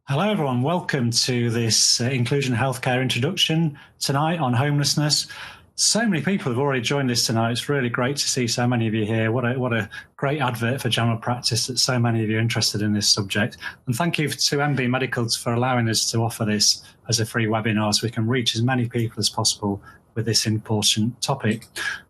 Hello, everyone. Welcome to this Inclusion Healthcare introduction tonight on homelessness. So many people have already joined us tonight. It's really great to see so many of you here. What a great advert for general practice that so many of you are interested in this subject. And thank you to MB Medicals for allowing us to offer this as a free webinar so we can reach as many people as possible with this important topic.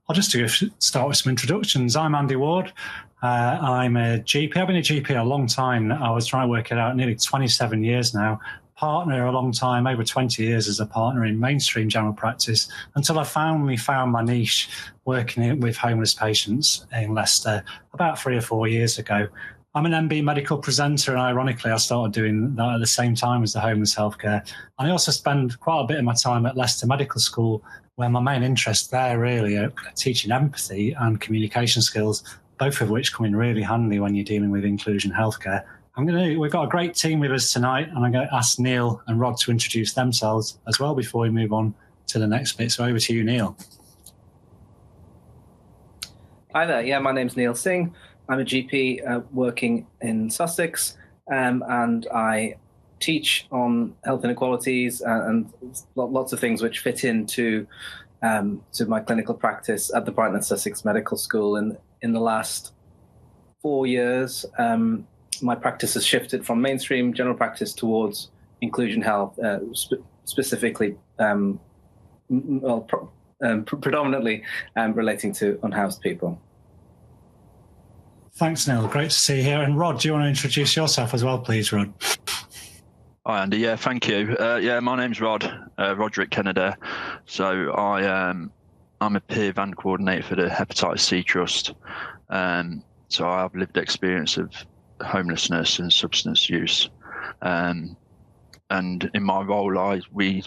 I'll just start with some introductions. I'm Andy Ward. I'm a GP. I've been a GP a long time. I was trying to work it out, nearly 27 years now. Partner a long time, over 20 years as a partner in mainstream general practice, until I finally found my niche working with homeless patients in Leicester about 3 or 4 years ago. I'm an MB medical presenter, and ironically, I started doing that at the same time as the homeless healthcare. And I also spend quite a bit of my time at Leicester Medical School, where my main interest there really are teaching empathy and communication skills, both of which come in really handy when you're dealing with inclusion healthcare. We've got a great team with us tonight, and I'm going to ask Neil and Rod to introduce themselves as well before we move on to the next bit. So over to you, Neil. Hi there. Yeah, my name's Neil Singh. I'm a GP working in Sussex, and I teach on health inequalities and lots of things which fit into to my clinical practice at the Brighton and Sussex Medical School. And in the last 4 years, my practice has shifted from mainstream general practice towards inclusion health, specifically, predominantly relating to unhoused people. Thanks, Neil. Great to see you here. And Rod, do you want to introduce yourself as well, please, Rod? Hi, Andy. Yeah, thank you. My name's Rod, Roderick Kennedy. So I'm a peer van coordinator for the Hepatitis C Trust. So I have lived experience of homelessness and substance use. And in my role, the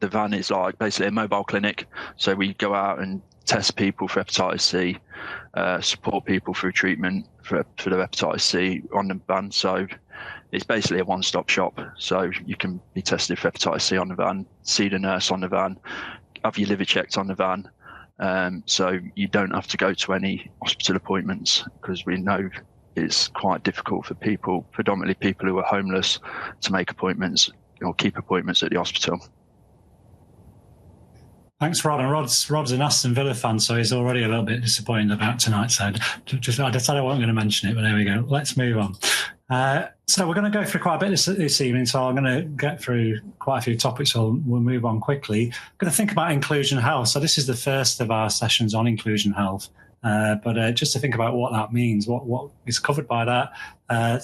van is like basically a mobile clinic. So we go out and test people for hepatitis C, support people through treatment for the hepatitis C on the van. So it's basically a one-stop shop. So you can be tested for hepatitis C on the van, see the nurse on the van, have your liver checked on the van. So you don't have to go to any hospital appointments, because we know it's quite difficult for people, predominantly people who are homeless, to make appointments or keep appointments at the hospital. Thanks, Rod. And Rod's an Aston Villa fan, so he's already a little bit disappointed about tonight. So I decided I wasn't going to mention it, but there we go. Let's move on. So we're going to go through quite a bit this evening, so I'm going to get through quite a few topics, so we'll move on quickly. I'm going to think about inclusion health. So this is the first of our sessions on inclusion health. But just to think about what that means, what is covered by that,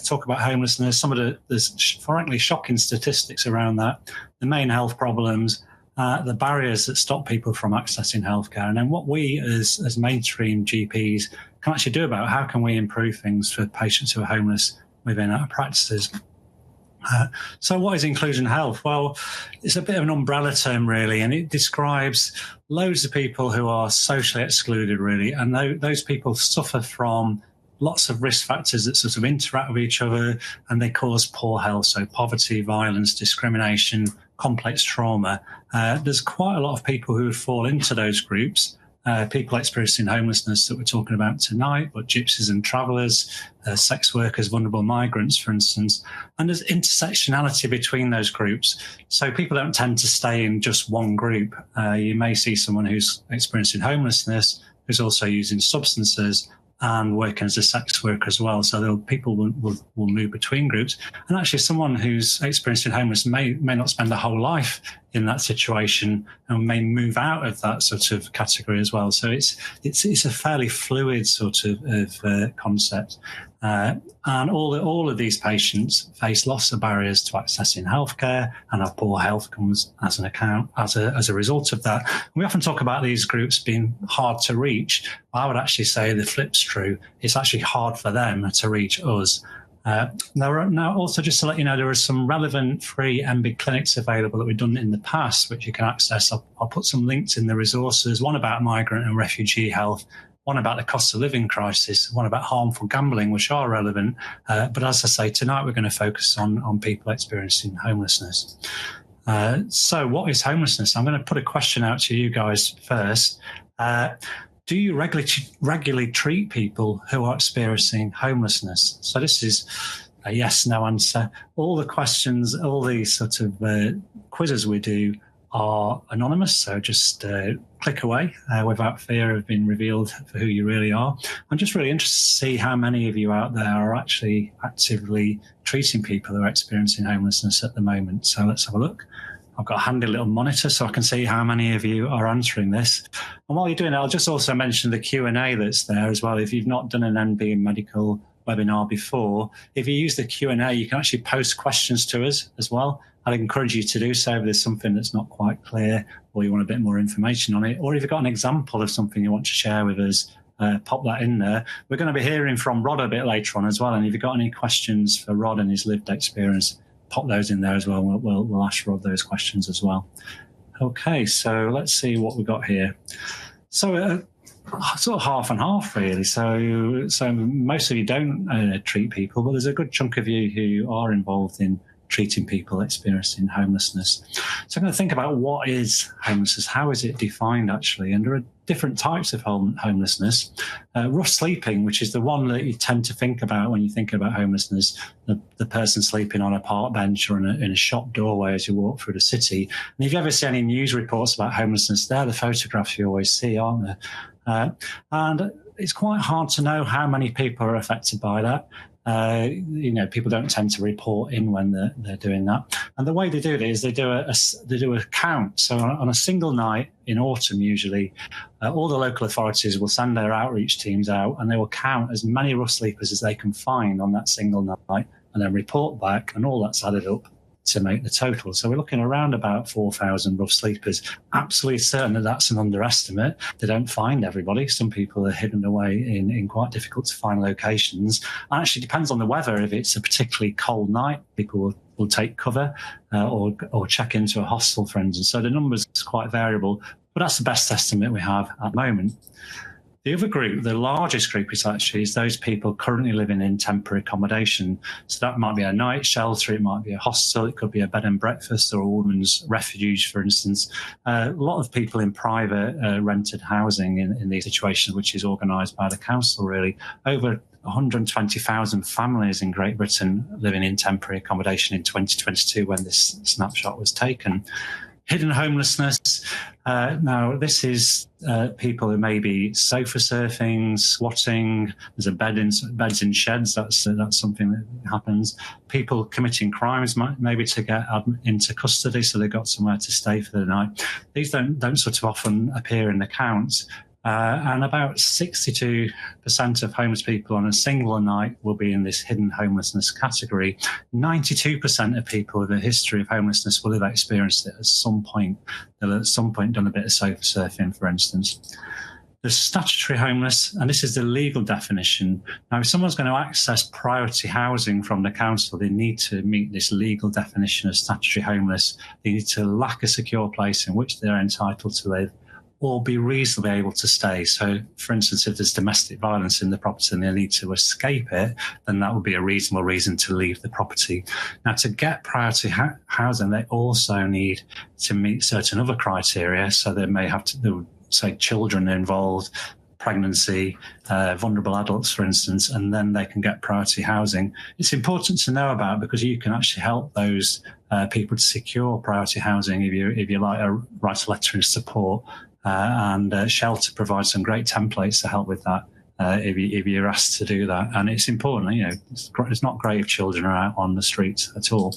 talk about homelessness, some of the frankly shocking statistics around that, the main health problems, the barriers that stop people from accessing healthcare, and then what we as mainstream GPs can actually do about how can we improve things for patients who are homeless within our practices. So what is inclusion health? Well, it's a bit of an umbrella term, really, and it describes loads of people who are socially excluded, really, and those people suffer from lots of risk factors that sort of interact with each other, and they cause poor health, so poverty, violence, discrimination, complex trauma. There's quite a lot of people who would fall into those groups. People experiencing homelessness that we're talking about tonight, but gypsies and travellers, sex workers, vulnerable migrants, for instance. And there's intersectionality between those groups. So people don't tend to stay in just one group. You may see someone who's experiencing homelessness, who's also using substances and working as a sex worker as well. So people will move between groups. And actually someone who's experiencing homelessness may not spend their whole life in that situation and may move out of that sort of category as well. So it's a fairly fluid sort of concept. And all of these patients face lots of barriers to accessing healthcare, and have poor health comes as a result of that. And we often talk about these groups being hard to reach. I would actually say the flip's true. It's actually hard for them to reach us. Now, also just to let you know, there are some relevant free MB clinics available that we've done in the past, which you can access. I'll put some links in the resources, one about migrant and refugee health, one about the cost of living crisis, one about harmful gambling, which are relevant. But as I say, tonight we're going to focus on people experiencing homelessness. So what is homelessness? I'm going to put a question out to you guys first. Do you regularly treat people who are experiencing homelessness? So this is a yes/no answer. All the questions, all these sort of quizzes we do are anonymous, so just click away without fear of being revealed for who you really are. I'm just really interested to see how many of you out there are actually actively treating people who are experiencing homelessness at the moment. So let's have a look. I've got a handy little monitor so I can see how many of you are answering this. And while you're doing it, I'll just also mention the Q&A that's there as well. If you've not done an NB in medical webinar before, if you use the Q&A, you can actually post questions to us as well. I'd encourage you to do so if there's something that's not quite clear or you want a bit more information on it, or if you've got an example of something you want to share with us, pop that in there. We're going to be hearing from Rod a bit later on as well, and if you've got any questions for Rod and his lived experience, pop those in there as well. We'll ask Rod those questions as well. Okay, so let's see what we've got here. So sort of half and half, really. So most of you don't treat people, but there's a good chunk of you who are involved in treating people experiencing homelessness. So I'm going to think about what is homelessness, how is it defined actually, and there are different types of homelessness. Rough sleeping, which is the one that you tend to think about when you think about homelessness, the person sleeping on a park bench or in a shop doorway as you walk through the city. And if you ever see any news reports about homelessness, they're the photographs you always see, aren't there? And it's quite hard to know how many people are affected by that. People don't tend to report in when they're doing that. And the way they do it is they do a count. So on a single night in autumn, usually, all the local authorities will send their outreach teams out and they will count as many rough sleepers as they can find on that single night and then report back, and all that's added up to make the total. So we're looking around about 4,000 rough sleepers. Absolutely certain that that's an underestimate. They don't find everybody. Some people are hidden away in quite difficult to find locations. And actually depends on the weather. If it's a particularly cold night, people will take cover or check into a hostel, for instance. So the numbers is quite variable, but that's the best estimate we have at the moment. The other group, the largest group, is those people currently living in temporary accommodation. So that might be a night shelter, it might be a hostel, it could be a bed and breakfast or a woman's refuge, for instance. A lot of people in private rented housing in these situations, which is organised by the council, really. Over 120,000 families in Great Britain living in temporary accommodation in 2022 when this snapshot was taken. Hidden homelessness. Now, this is people who may be sofa surfing, squatting. There's beds in sheds. That's something that happens. People committing crimes, maybe to get into custody, so they've got somewhere to stay for the night. These don't sort of often appear in the counts. And about 62% of homeless people on a single night will be in this hidden homelessness category. 92% of people with a history of homelessness will have experienced it at some point. They'll at some point done a bit of sofa surfing, for instance. There's statutory homeless, and this is the legal definition. Now, if someone's going to access priority housing from the council, they need to meet this legal definition of statutory homeless. They need to lack a secure place in which they're entitled to live, or be reasonably able to stay. So, for instance, if there's domestic violence in the property and they need to escape it, then that would be a reasonable reason to leave the property. Now, to get priority housing, they also need to meet certain other criteria. So they may have to, say, children involved, pregnancy, vulnerable adults, for instance, and then they can get priority housing. It's important to know about because you can actually help those people to secure priority housing if you like write a letter in support. And Shelter provides some great templates to help with that if you're asked to do that. And it's important, it's not great if children are out on the streets at all.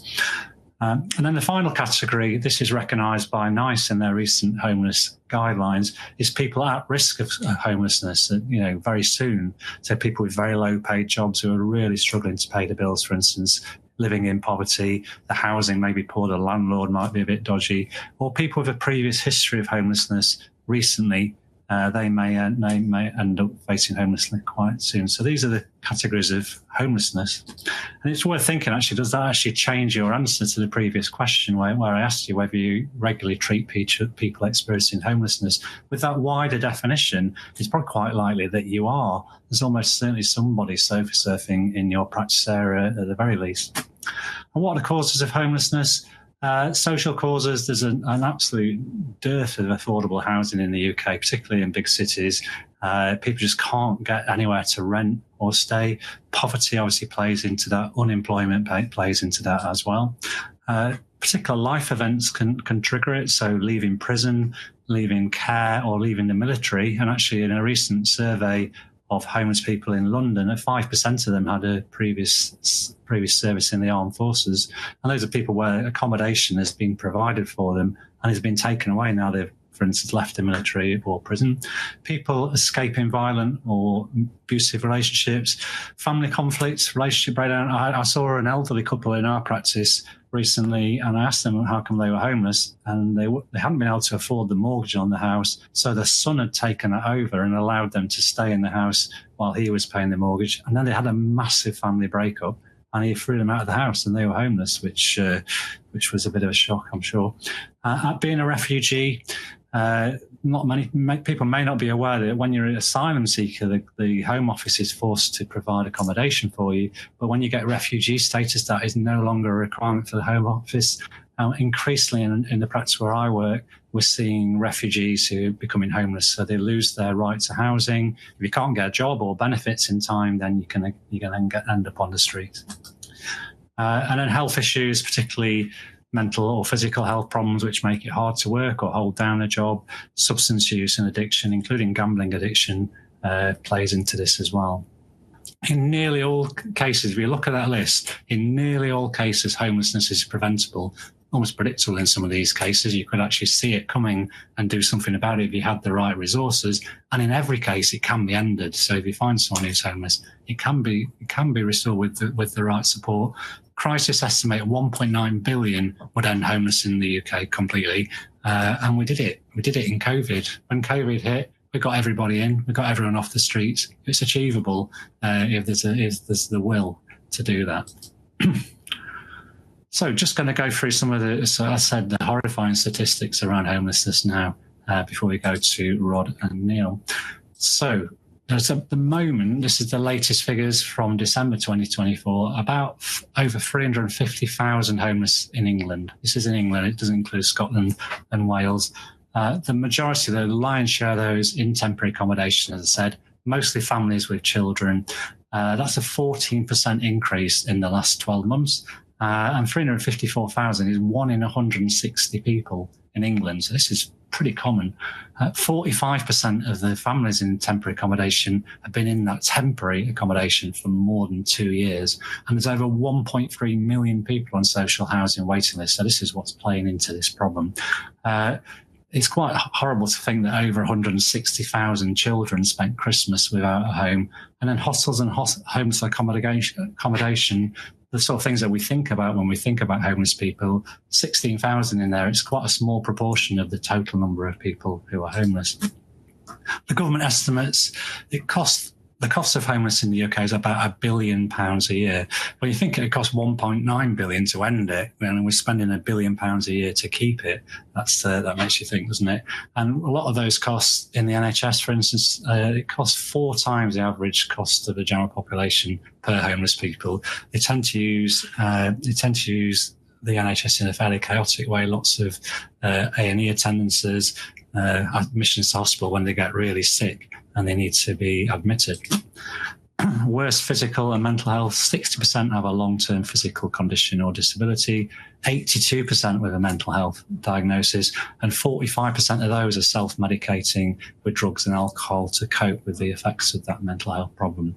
And then the final category, this is recognised by NICE in their recent homeless guidelines, is people at risk of homelessness, very soon. So people with very low paid jobs who are really struggling to pay the bills, for instance, living in poverty, the housing may be poor, the landlord might be a bit dodgy, or people with a previous history of homelessness recently, they may end up facing homelessness quite soon. So these are the categories of homelessness. And it's worth thinking, actually, does that actually change your answer to the previous question where I asked you whether you regularly treat people experiencing homelessness? With that wider definition, it's probably quite likely that you are. There's almost certainly somebody sofa surfing in your practice area at the very least. And what are the causes of homelessness? Social causes, there's an absolute dearth of affordable housing in the UK, particularly in big cities. People just can't get anywhere to rent or stay. Poverty obviously plays into that. Unemployment plays into that as well. Particular life events can trigger it. So leaving prison, leaving care, or leaving the military. And actually, in a recent survey of homeless people in London, 5% of them had a previous service in the armed forces. And those are people where accommodation has been provided for them and has been taken away now they've, for instance, left the military or prison. People escaping violent or abusive relationships, family conflicts, relationship breakdown. I saw an elderly couple in our practice recently, and I asked them how come they were homeless, and they hadn't been able to afford the mortgage on the house, so the son had taken it over and allowed them to stay in the house while he was paying the mortgage. And then they had a massive family breakup, and he threw them out of the house, and they were homeless, which was a bit of a shock, I'm sure. Being a refugee, not many people may not be aware that when you're an asylum seeker, the Home Office is forced to provide accommodation for you. But when you get refugee status, that is no longer a requirement for the Home Office. Increasingly in the practice where I work, we're seeing refugees who are becoming homeless, so they lose their right to housing. If you can't get a job or benefits in time, then you can end up on the street. And then health issues, particularly mental or physical health problems, which make it hard to work or hold down a job. Substance use and addiction, including gambling addiction, plays into this as well. In nearly all cases, if you look at that list, in nearly all cases, homelessness is preventable, almost predictable in some of these cases. You could actually see it coming and do something about it if you had the right resources. And in every case, it can be ended. So if you find someone who's homeless, it can be restored with the right support. Crisis estimate 1.9 billion would end homeless in the UK completely. And we did it. We did it in COVID. When COVID hit, we got everybody in. We got everyone off the streets. It's achievable if there's the will to do that. So just going to go through some of the horrifying statistics around homelessness now before we go to Rod and Neil. So at the moment, this is the latest figures from December 2024, about over 350,000 homeless in England. This is in England. It doesn't include Scotland and Wales. The majority, the lion's share of those in temporary accommodation, as I said, mostly families with children. That's a 14% increase in the last 12 months. And 354,000 is 1 in 160 people in England. So this is pretty common. 45% of the families in temporary accommodation have been in that temporary accommodation for more than 2 years. And there's over 1.3 million people on social housing waiting lists. So this is what's playing into this problem. It's quite horrible to think that over 160,000 children spent Christmas without a home. And then hostels and homeless accommodation, the sort of things that we think about when we think about homeless people, 16,000 in there. It's quite a small proportion of the total number of people who are homeless. The government estimates the cost of homeless in the UK is about £1 billion a year. When you think it costs 1.9 billion to end it, and we're spending £1 billion a year to keep it, that makes you think, doesn't it? And a lot of those costs in the NHS, for instance, it costs 4 times the average cost of the general population per homeless people. They tend to use the NHS in a fairly chaotic way. Lots of A&E attendances, admissions to hospital when they get really sick and they need to be admitted. Worse physical and mental health, 60% have a long-term physical condition or disability, 82% with a mental health diagnosis, and 45% of those are self-medicating with drugs and alcohol to cope with the effects of that mental health problem.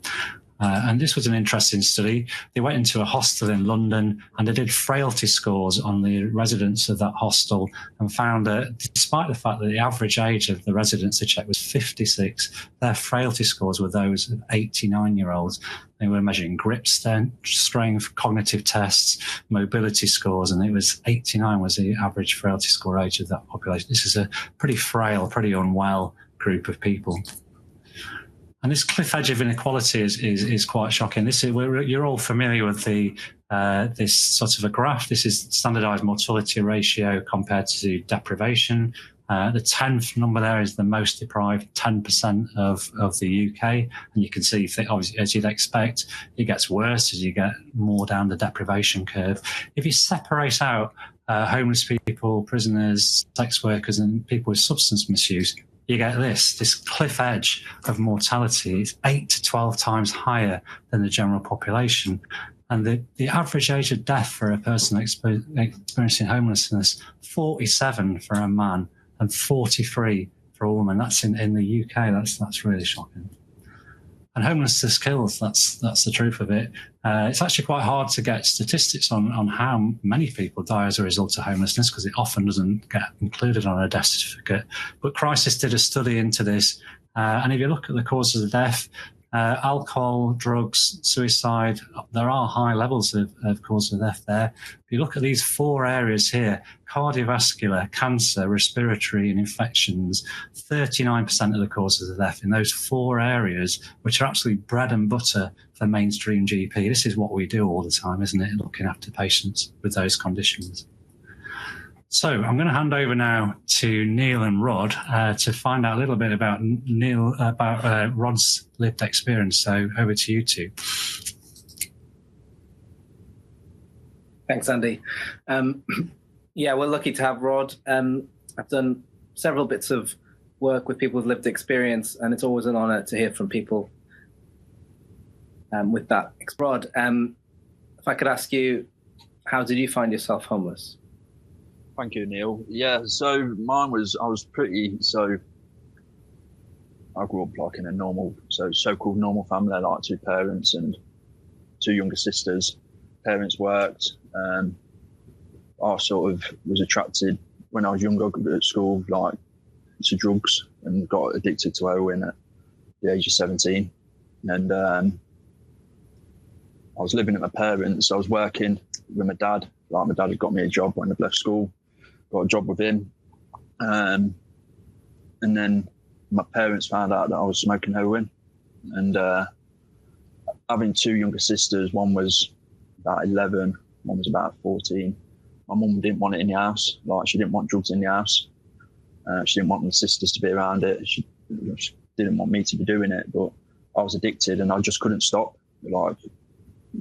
And this was an interesting study. They went into a hostel in London and they did frailty scores on the residents of that hostel and found that despite the fact that the average age of the residents they checked was 56, their frailty scores were those of 89-year-olds. They were measuring grip strength, cognitive tests, mobility scores, and it was 89 was the average frailty score age of that population. This is a pretty frail, pretty unwell group of people. And this cliff edge of inequality is quite shocking. You're all familiar with this sort of a graph. This is standardized mortality ratio compared to deprivation. The 10th number there is the most deprived 10% of the UK. And you can see, obviously, as you'd expect, it gets worse as you get more down the deprivation curve. If you separate out homeless people, prisoners, sex workers, and people with substance misuse, you get this cliff edge of mortality. It's 8 to 12 times higher than the general population. And the average age of death for a person experiencing homelessness, 47 for a man and 43 for a woman. That's in the UK. That's really shocking. And homelessness kills. That's the truth of it. It's actually quite hard to get statistics on how many people die as a result of homelessness, because it often doesn't get included on a death certificate. But Crisis did a study into this, and if you look at the causes of death, alcohol, drugs, suicide, there are high levels of causes of death there. If you look at these 4 areas here, cardiovascular, cancer, respiratory and infections, 39% of the causes of death in those 4 areas, which are absolutely bread and butter for mainstream GP. This is what we do all the time, isn't it? Looking after patients with those conditions. So I'm going to hand over now to Neil and Rod to find out a little bit about Rod's lived experience. So over to you two. Thanks, Andy. Yeah, we're lucky to have Rod. I've done several bits of work with people with lived experience, and it's always an honour to hear from people with that. Rod, if I could ask you, how did you find yourself homeless? Thank you, Neil. Yeah, so I grew up like in a so-called normal family, like 2 parents and 2 younger sisters. Parents worked. I sort of was attracted when I was younger at school, like to drugs, and got addicted to heroin at the age of 17. And I was living at my parents. I was working with my dad. Like my dad had got me a job when I left school. Got a job with him, and then my parents found out that I was smoking heroin, and having 2 younger sisters, one was about 11, one was about 14. My mum didn't want it in the house. Like, she didn't want drugs in the house. She didn't want my sisters to be around it. She didn't want me to be doing it, but I was addicted and I just couldn't stop, like,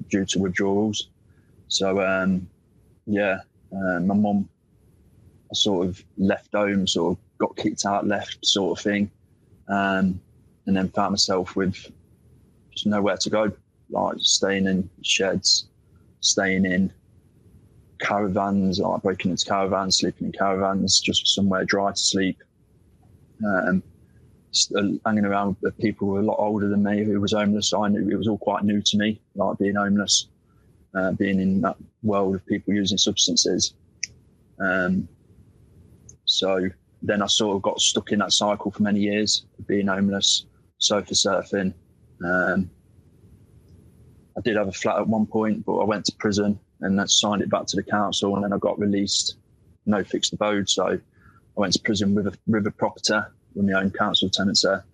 due to withdrawals. So my mum, I sort of left home, sort of got kicked out, left sort of thing, and then found myself with just nowhere to go, like staying in sheds, staying in caravans, like breaking into caravans, sleeping in caravans, just somewhere dry to sleep, hanging around with people who were a lot older than me who was homeless. I knew it was all quite new to me, like being homeless, being in that world of people using substances. So then I sort of got stuck in that cycle for many years of being homeless, sofa surfing. I did have a flat at one point, but I went to prison and then signed it back to the council, and then I got released, no fixed abode. So I went to prison with a property with my own council tenants there,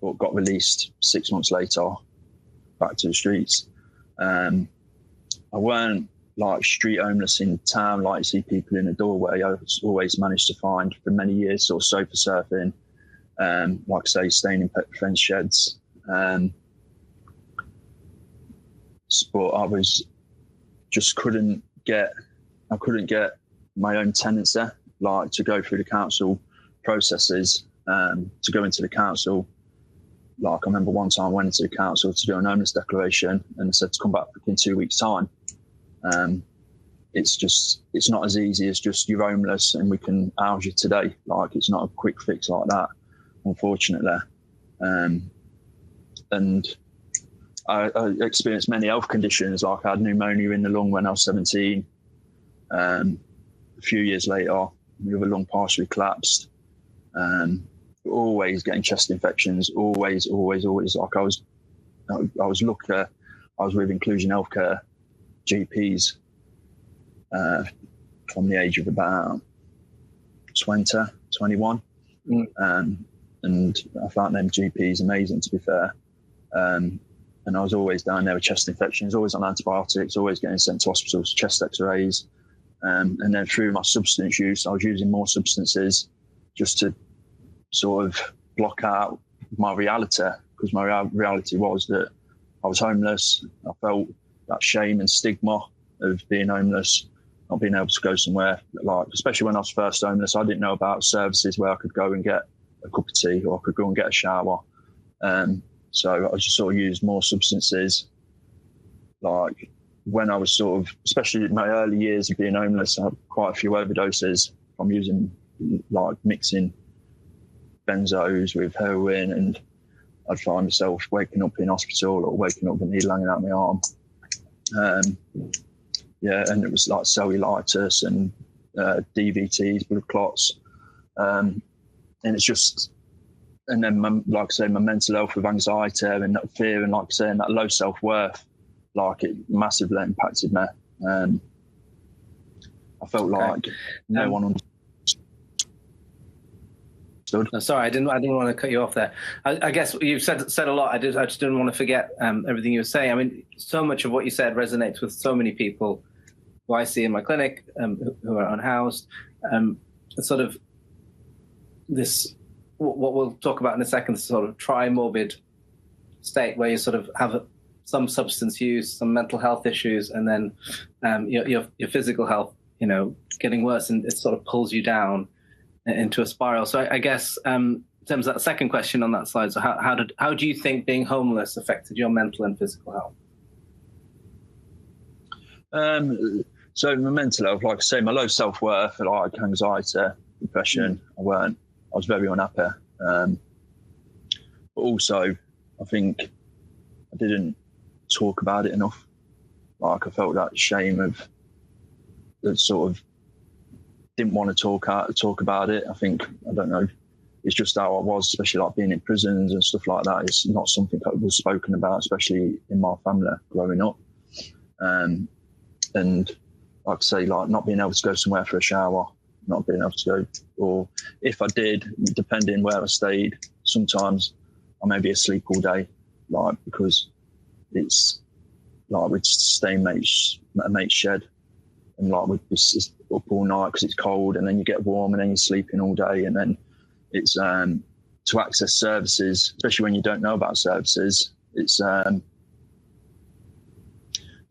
but got released 6 months later, back to the streets. I weren't like street homeless in town, like you see people in a doorway. I always managed to find for many years, sort of sofa surfing, like I say, staying in friends' sheds. But I was just couldn't get my own tenants there, like to go through the council processes, to go into the council. Like I remember one time I went into the council to do an homeless declaration, and they said to come back in 2 weeks' time. It's not as easy as just you're homeless and we can house you today. Like, it's not a quick fix like that, unfortunately. And I experienced many health conditions. Like, I had pneumonia in the lung when I was 17. A few years later, my other lung partially collapsed. Always getting chest infections. Always. Like, I was lucky. I was with Inclusion Healthcare GPs from the age of about 20, 21. And I found them GPs amazing, to be fair. And I was always down there with chest infections, always on antibiotics, always getting sent to hospitals, chest x-rays. And then through my substance use, I was using more substances just to sort of block out my reality, because my reality was that I was homeless. I felt that shame and stigma of being homeless, not being able to go somewhere, like, especially when I was first homeless, I didn't know about services where I could go and get a cup of tea, or I could go and get a shower. So I just sort of used more substances. Like when I was sort of, especially in my early years of being homeless, I had quite a few overdoses from using, like mixing benzos with heroin, and I'd find myself waking up in hospital or waking up with a needle hanging out my arm. And it was like cellulitis and DVTs, blood clots. And it's just, and then like I say, my mental health with anxiety and that fear, and like I say, and that low self-worth, like it massively impacted me. I felt like no one understood. No, sorry, I didn't want to cut you off there. I guess you've said a lot. I just didn't want to forget everything you were saying. I mean, so much of what you said resonates with so many people who I see in my clinic who are unhoused. Sort of this, what we'll talk about in a second, sort of tri-morbid state where you sort of have some substance use, some mental health issues, and then your physical health, getting worse, and it sort of pulls you down into a spiral. So I guess in terms of that second question on that slide, so how do you think being homeless affected your mental and physical health? So my mental health, like I say, my low self-worth, like anxiety, depression, I was very unhappy. But also, I think I didn't talk about it enough. Like I felt that shame of the sort of didn't want to talk about it. I think, I don't know, it's just how I was, especially like being in prisons and stuff like that. It's not something that was spoken about, especially in my family growing up. And like I say, like not being able to go somewhere for a shower, not being able to go, or if I did, depending where I stayed, sometimes I may be asleep all day, like because it's like we'd stay in a mate's shed, and like we'd be up all night because it's cold, and then you get warm, and then you're sleeping all day, and then it's to access services, especially when you don't know about services. It's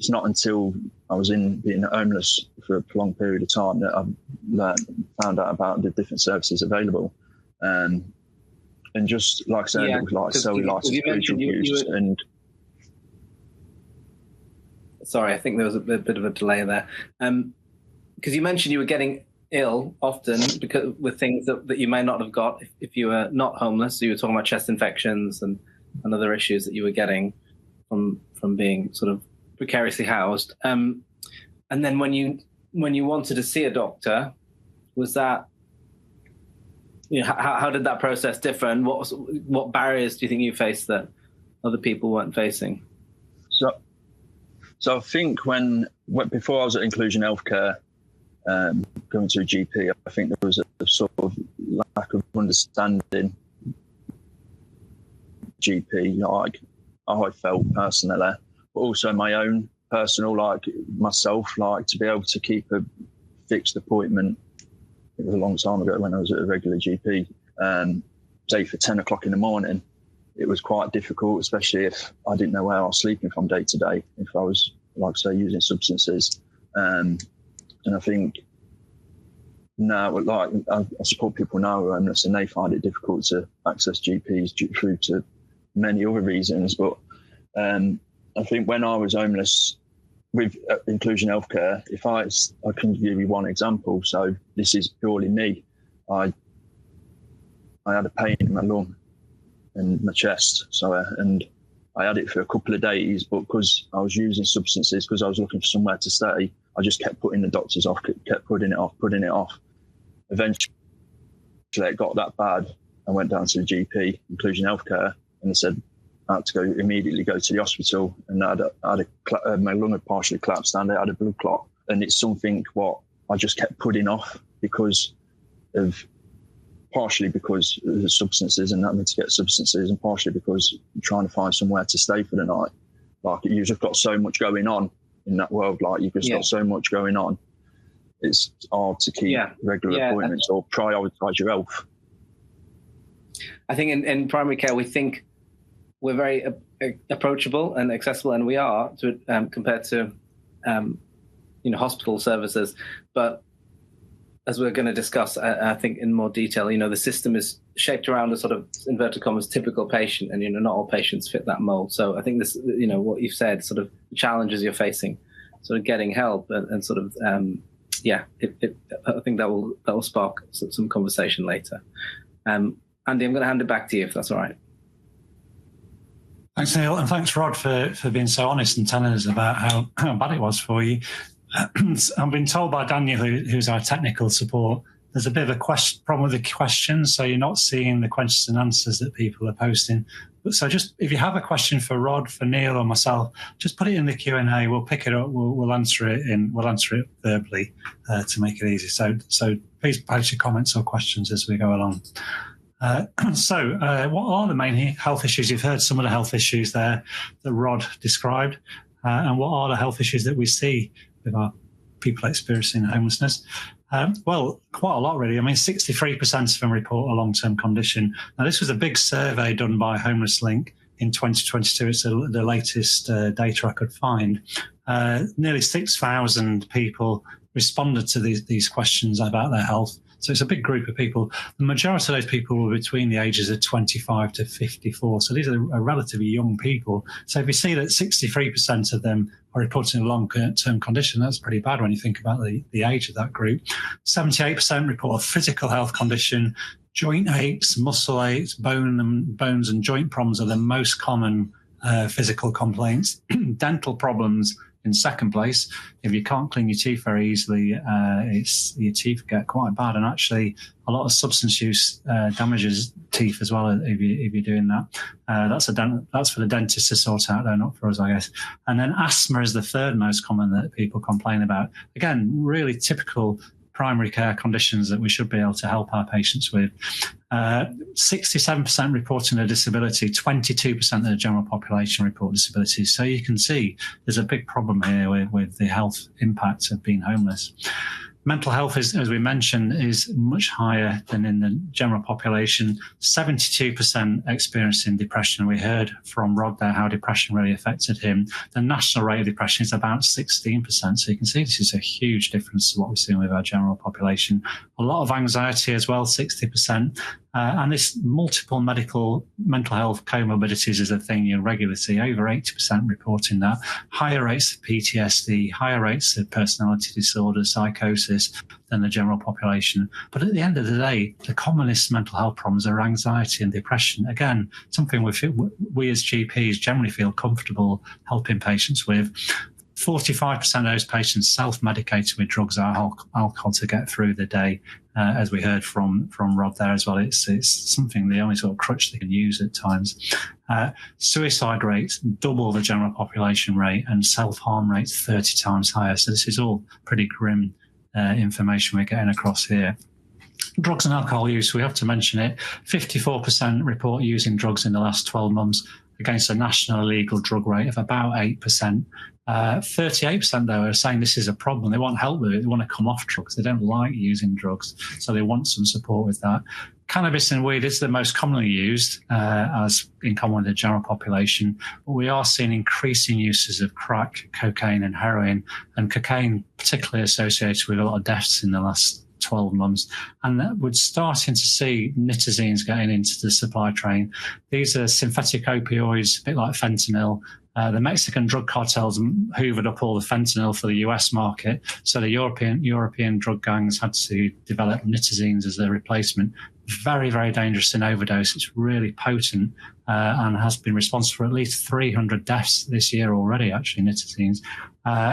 not until I was being homeless for a prolonged period of time that I found out about the different services available. And just like I said, it was like cellulitis, drug use, and sorry, I think there was a bit of a delay there. Because you mentioned you were getting ill often because with things that you may not have got if you were not homeless. So you were talking about chest infections and other issues that you were getting from being sort of precariously housed. And then when you wanted to see a doctor, was that, how did that process differ, and what barriers do you think you faced that other people weren't facing? So I think when before I was at Inclusion Healthcare, going to a GP, I think there was a sort of lack of understanding GP, like I felt personally, but also my own personal, like myself, like to be able to keep a fixed appointment. It was a long time ago when I was at a regular GP, say for 10 o'clock in the morning. It was quite difficult, especially if I didn't know where I was sleeping from day to day, if I was, like say, using substances. And I think now, like I support people now who are homeless, and they find it difficult to access GPs through to many other reasons. But I think when I was homeless with Inclusion Healthcare, if I can give you one example. So this is purely me. I had a pain in my lung and my chest, and I had it for a couple of days, but because I was using substances, because I was looking for somewhere to stay, I just kept putting the doctors off, kept putting it off. Eventually it got that bad. I went down to the GP, Inclusion Healthcare, and they said I had to immediately go to the hospital, and my lung had partially collapsed and I had a blood clot. And it's something what I just kept putting off partially because of the substances and having to get substances, and partially because I'm trying to find somewhere to stay for the night. Like you've just got so much going on in that world. Like you've just got so much going on. It's hard to keep regular appointments or prioritise your health. I think in primary care, we think we're very approachable and accessible, and we are compared to hospital services. But as we're going to discuss, I think in more detail, the system is shaped around a sort of inverted commas typical patient, and not all patients fit that mold. So I think this, what you've said, sort of the challenges you're facing, sort of getting help, and sort of I think that will spark some conversation later. Andy, I'm going to hand it back to you if that's all right. Thanks, Neil, and thanks, Rod, for being so honest and telling us about how bad it was for you. I've been told by Daniel, who's our technical support, there's a bit of a problem with the questions, so you're not seeing the questions and answers that people are posting. So just if you have a question for Rod, for Neil, or myself, just put it in the Q&A. We'll pick it up. We'll answer it verbally to make it easy. So please post your comments or questions as we go along. What are the main health issues? You've heard some of the health issues there that Rod described, and what are the health issues that we see with our people experiencing homelessness? Well, quite a lot, really. I mean, 63% of them report a long-term condition. Now, this was a big survey done by Homeless Link in 2022. It's the latest data I could find. Nearly 6,000 people responded to these questions about their health. So it's a big group of people. The majority of those people were between the ages of 25 to 54. So these are relatively young people. So if you see that 63% of them are reporting a long-term condition, that's pretty bad when you think about the age of that group. 78% report a physical health condition. Joint aches, muscle aches, bones and joint problems are the most common physical complaints. Dental problems in second place. If you can't clean your teeth very easily, your teeth get quite bad, and actually a lot of substance use damages teeth as well. If you're doing that, that's for the dentist to sort out, though, not for us, I guess. And then asthma is the third most common that people complain about. Again, really typical primary care conditions that we should be able to help our patients with. 67% reporting a disability, 22% of the general population report disabilities. So you can see there's a big problem here with the health impact of being homeless. Mental health, as we mentioned, is much higher than in the general population. 72% experiencing depression. We heard from Rod there how depression really affected him. The national rate of depression is about 16%. So you can see this is a huge difference to what we're seeing with our general population. A lot of anxiety as well, 60%. And this multiple mental health comorbidities is a thing you regularly see. Over 80% reporting that. Higher rates of PTSD, higher rates of personality disorder, psychosis than the general population. But at the end of the day, the commonest mental health problems are anxiety and depression. Again, something we as GPs generally feel comfortable helping patients with. 45% of those patients self-medicated with drugs or alcohol to get through the day, as we heard from Rob there as well. It's something, the only sort of crutch they can use at times. Suicide rates double the general population rate, and self-harm rates 30 times higher. So this is all pretty grim information we're getting across here. Drugs and alcohol use, we have to mention it. 54% report using drugs in the last 12 months against a national illegal drug rate of about 8%. 38% though are saying this is a problem. They want help with it. They want to come off drugs. They don't like using drugs, so they want some support with that. Cannabis and weed is the most commonly used, as in common with the general population. But we are seeing increasing uses of crack, cocaine, and heroin, and cocaine particularly associated with a lot of deaths in the last 12 months. And that we're starting to see nitazines getting into the supply chain. These are synthetic opioids, a bit like fentanyl. The Mexican drug cartels hoovered up all the fentanyl for the US market. So the European drug gangs had to develop nitazines as their replacement. Very, very dangerous in overdose. It's really potent and has been responsible for at least 300 deaths this year already, actually, nitazines.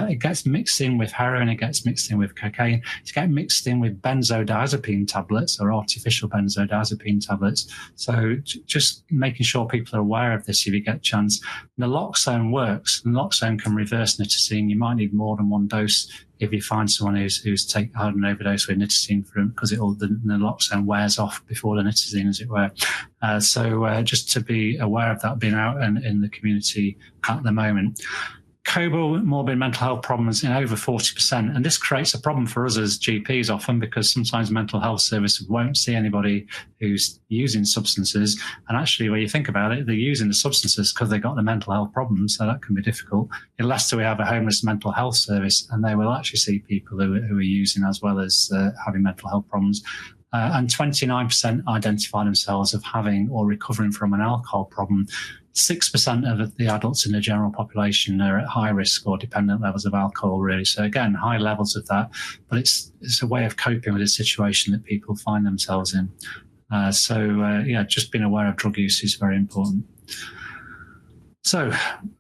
It gets mixed in with heroin, it gets mixed in with cocaine, it's getting mixed in with benzodiazepine tablets or artificial benzodiazepine tablets. So just making sure people are aware of this if you get a chance. Naloxone works. Naloxone can reverse nitazine. You might need more than one dose if you find someone who's had an overdose with nitazine, because the naloxone wears off before the nitazine, as it were. So just to be aware of that being out in the community at the moment. comorbid mental health problems in over 40%. And this creates a problem for us as GPs often, because sometimes mental health services won't see anybody who's using substances. And actually, when you think about it, they're using the substances because they've got the mental health problems. So that can be difficult. In Leicester, we have a homeless mental health service, and they will actually see people who are using as well as having mental health problems. And 29% identify themselves as having or recovering from an alcohol problem. 6% of the adults in the general population are at high risk or dependent levels of alcohol, really. So again, high levels of that, but it's a way of coping with a situation that people find themselves in. Just being aware of drug use is very important. So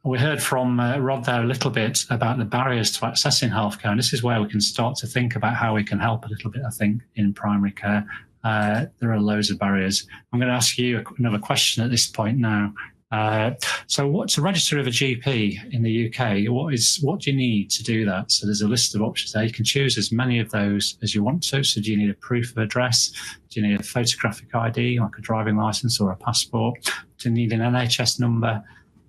we heard from Rod there a little bit about the barriers to accessing healthcare, and this is where we can start to think about how we can help a little bit, I think, in primary care. There are loads of barriers. I'm going to ask you another question at this point now. So to register with a GP in the UK, what do you need to do that? So there's a list of options there. You can choose as many of those as you want to. So do you need a proof of address? Do you need a photographic ID, like a driving licence or a passport? Do you need an NHS number?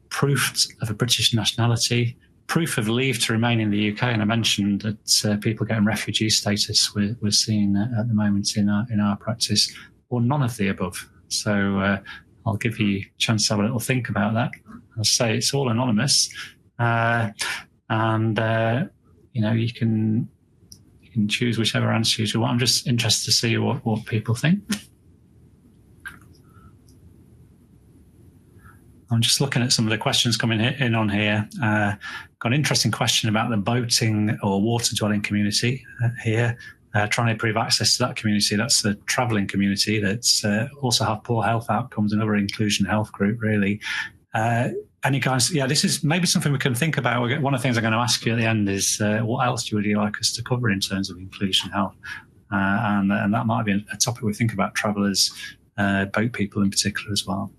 Proof of a British nationality? Proof of leave to remain in the UK? And I mentioned that people getting refugee status we're seeing at the moment in our practice, or none of the above. So I'll give you a chance to have a little think about that. I'll say it's all anonymous, you can choose whichever answer you want. I'm just interested to see what people think. I'm just looking at some of the questions coming in on here. Got an interesting question about the boating or water dwelling community here. Trying to improve access to that community. That's the travelling community that's also have poor health outcomes, another inclusion health group, really. Any guys, this is maybe something we can think about. One of the things I'm going to ask you at the end is what else would you like us to cover in terms of inclusion health? And that might be a topic we think about, travellers, boat people in particular as well.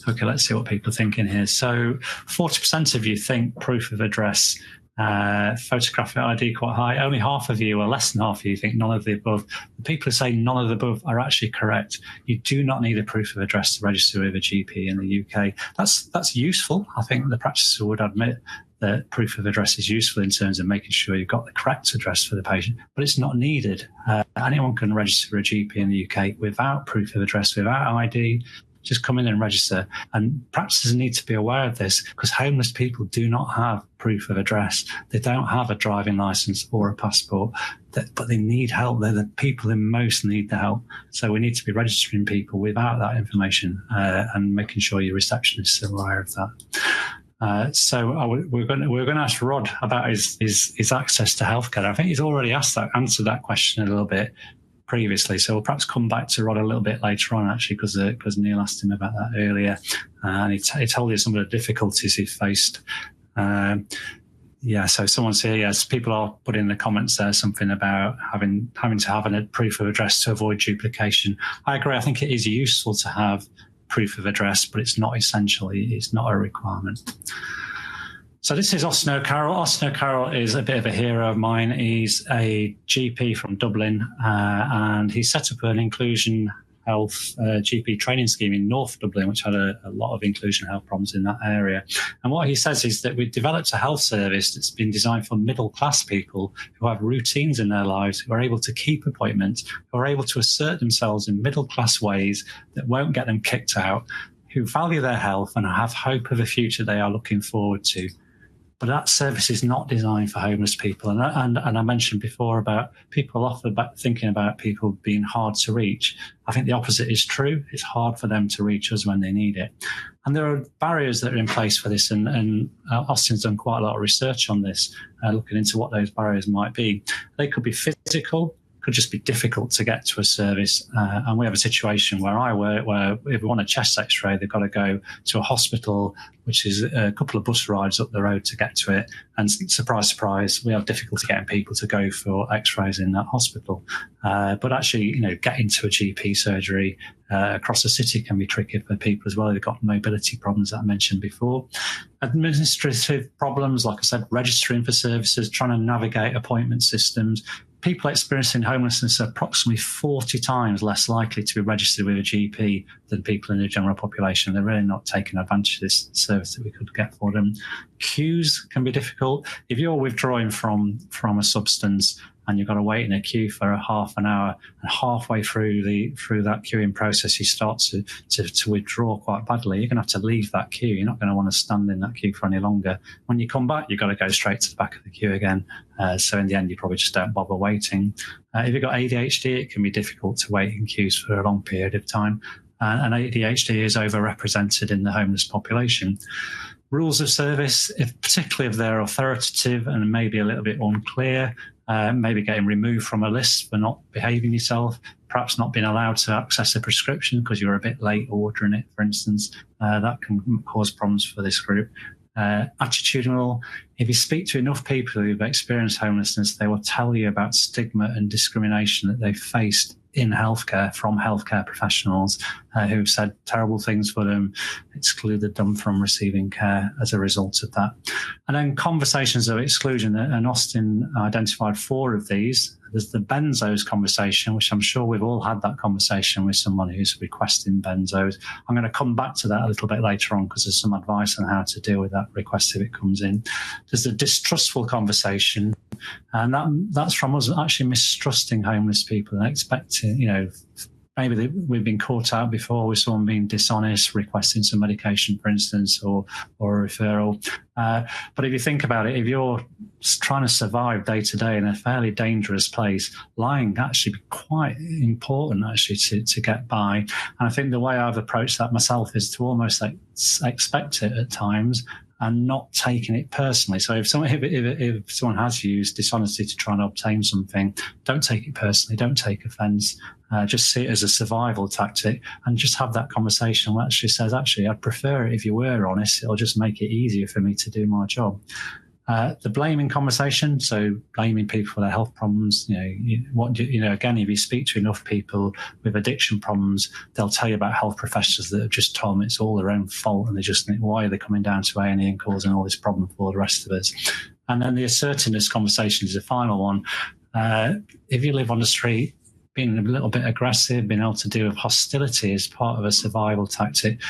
Okay, let's see what people are thinking here. So 40% of you think proof of address, photographic ID quite high. Only half of you, or less than half of you, think none of the above. The people who say none of the above are actually correct. You do not need a proof of address to register with a GP in the UK. That's useful. I think the practitioner would admit that proof of address is useful in terms of making sure you've got the correct address for the patient, but it's not needed. Anyone can register for a GP in the UK without proof of address, without ID. Just come in and register. And practitioners need to be aware of this, because homeless people do not have proof of address. They don't have a driving licence or a passport, but they need help. They're the people who most need the help. So we need to be registering people without that information and making sure your receptionist is aware of that. We're going to ask Rod about his access to healthcare. I think he's already answered that question a little bit previously, so we'll perhaps come back to Rod a little bit later on, actually, because Neil asked him about that earlier, and he told you some of the difficulties he faced. So someone's here. Yes, people are putting in the comments there something about having to have a proof of address to avoid duplication. I agree. I think it is useful to have proof of address, but it's not essential. It's not a requirement. So this is Austin O'Carroll. Austin O'Carroll is a bit of a hero of mine. He's a GP from Dublin, and he set up an inclusion health GP training scheme in North Dublin, which had a lot of inclusion health problems in that area. And what he says is that we've developed a health service that's been designed for middle-class people who have routines in their lives, who are able to keep appointments, who are able to assert themselves in middle-class ways that won't get them kicked out, who value their health and have hope of a future they are looking forward to. But that service is not designed for homeless people. And I mentioned before about people often thinking about people being hard to reach. I think the opposite is true. It's hard for them to reach us when they need it. And there are barriers that are in place for this. And Austin's done quite a lot of research on this, looking into what those barriers might be. They could be physical, could just be difficult to get to a service. And we have a situation where I work where if we want a chest x-ray, they've got to go to a hospital, which is a couple of bus rides up the road to get to it. And surprise, surprise, we have difficulty getting people to go for x-rays in that hospital. But actually, getting to a GP surgery across the city can be tricky for people as well. They've got mobility problems that I mentioned before. Administrative problems, like I said, registering for services, trying to navigate appointment systems. people experiencing homelessness are approximately 40 times less likely to be registered with a GP than people in the general population. They're really not taking advantage of this service that we could get for them. Queues can be difficult. If you're withdrawing from a substance and you've got to wait in a queue for a half an hour, and halfway through that queuing process, you start to withdraw quite badly, you're going to have to leave that queue. You're not going to want to stand in that queue for any longer. When you come back, you've got to go straight to the back of the queue again. So in the end, you probably just don't bother waiting. If you've got ADHD, it can be difficult to wait in queues for a long period of time. And ADHD is overrepresented in the homeless population. Rules of service, particularly if they're authoritative and maybe a little bit unclear, maybe getting removed from a list for not behaving yourself, perhaps not being allowed to access a prescription because you're a bit late ordering it, for instance, that can cause problems for this group. Attitudinal, if you speak to enough people who've experienced homelessness, they will tell you about stigma and discrimination that they've faced in healthcare from healthcare professionals who've said terrible things for them, excluded them from receiving care as a result of that. And then conversations of exclusion, and Austin identified 4 of these. There's the benzos conversation, which I'm sure we've all had that conversation with someone who's requesting benzos. I'm going to come back to that a little bit later on because there's some advice on how to deal with that request if it comes in. There's the distrustful conversation, and that's from us actually mistrusting homeless people and expecting, maybe we've been caught out before with someone being dishonest, requesting some medication, for instance, or a referral. But if you think about it, if you're trying to survive day to day in a fairly dangerous place, lying can actually be quite important actually to get by. And I think the way I've approached that myself is to almost expect it at times and not taking it personally. So if someone has used dishonesty to try and obtain something, don't take it personally, don't take offence. Just see it as a survival tactic and just have that conversation that actually says, actually, I'd prefer it if you were honest. It'll just make it easier for me to do my job. The blaming conversation, so blaming people for their health problems. Again, if you speak to enough people with addiction problems, they'll tell you about health professionals that have just told them it's all their own fault, and they just think, why are they coming down to A&E and causing all this problem for the rest of us? And then the assertiveness conversation is the final one. If you live on the street, being a little bit aggressive, being able to deal with hostility is part of a survival tactic.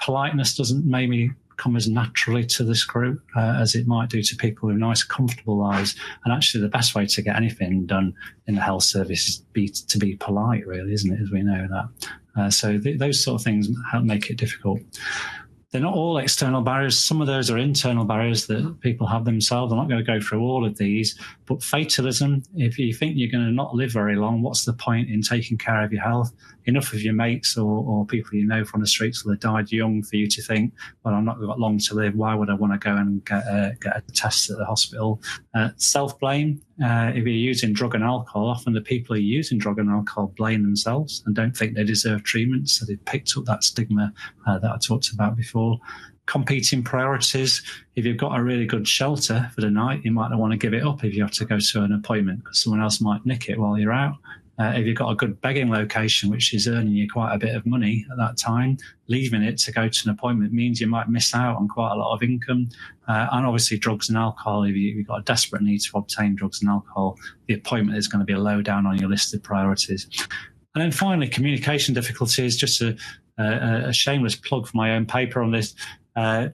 Politeness doesn't maybe come as naturally to this group as it might do to people with nice, comfortable lives. And actually, the best way to get anything done in the health service is to be polite, really, isn't it? As we know that. So those sort of things help make it difficult. They're not all external barriers. Some of those are internal barriers that people have themselves. I'm not going to go through all of these, but fatalism, if you think you're going to not live very long, what's the point in taking care of your health? Enough of your mates or people you know from the streets that died young for you to think, well, I've not got long to live. Why would I want to go and get a test at the hospital? Self-blame. If you're using drug and alcohol, often the people who are using drug and alcohol blame themselves and don't think they deserve treatment. So they've picked up that stigma that I talked about before. Competing priorities. If you've got a really good shelter for the night, you might not want to give it up if you have to go to an appointment because someone else might nick it while you're out. If you've got a good begging location, which is earning you quite a bit of money at that time, leaving it to go to an appointment means you might miss out on quite a lot of income. And obviously drugs and alcohol, if you've got a desperate need to obtain drugs and alcohol, the appointment is going to be low down on your list of priorities. And then finally, communication difficulties, just a shameless plug for my own paper on this.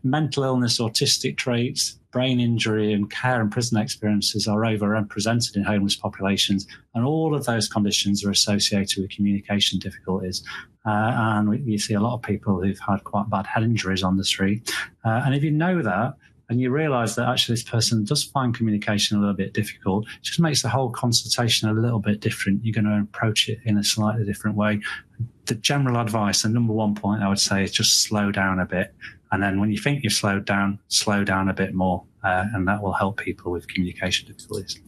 Mental illness, autistic traits, brain injury and care and prison experiences are overrepresented in homeless populations, and all of those conditions are associated with communication difficulties. And you see a lot of people who've had quite bad head injuries on the street. And if you know that, and you realise that actually this person does find communication a little bit difficult, it just makes the whole consultation a little bit different. You're going to approach it in a slightly different way. The general advice, the number one point I would say, is just slow down a bit. And then when you think you've slowed down, slow down a bit more, and that will help people with communication difficulties.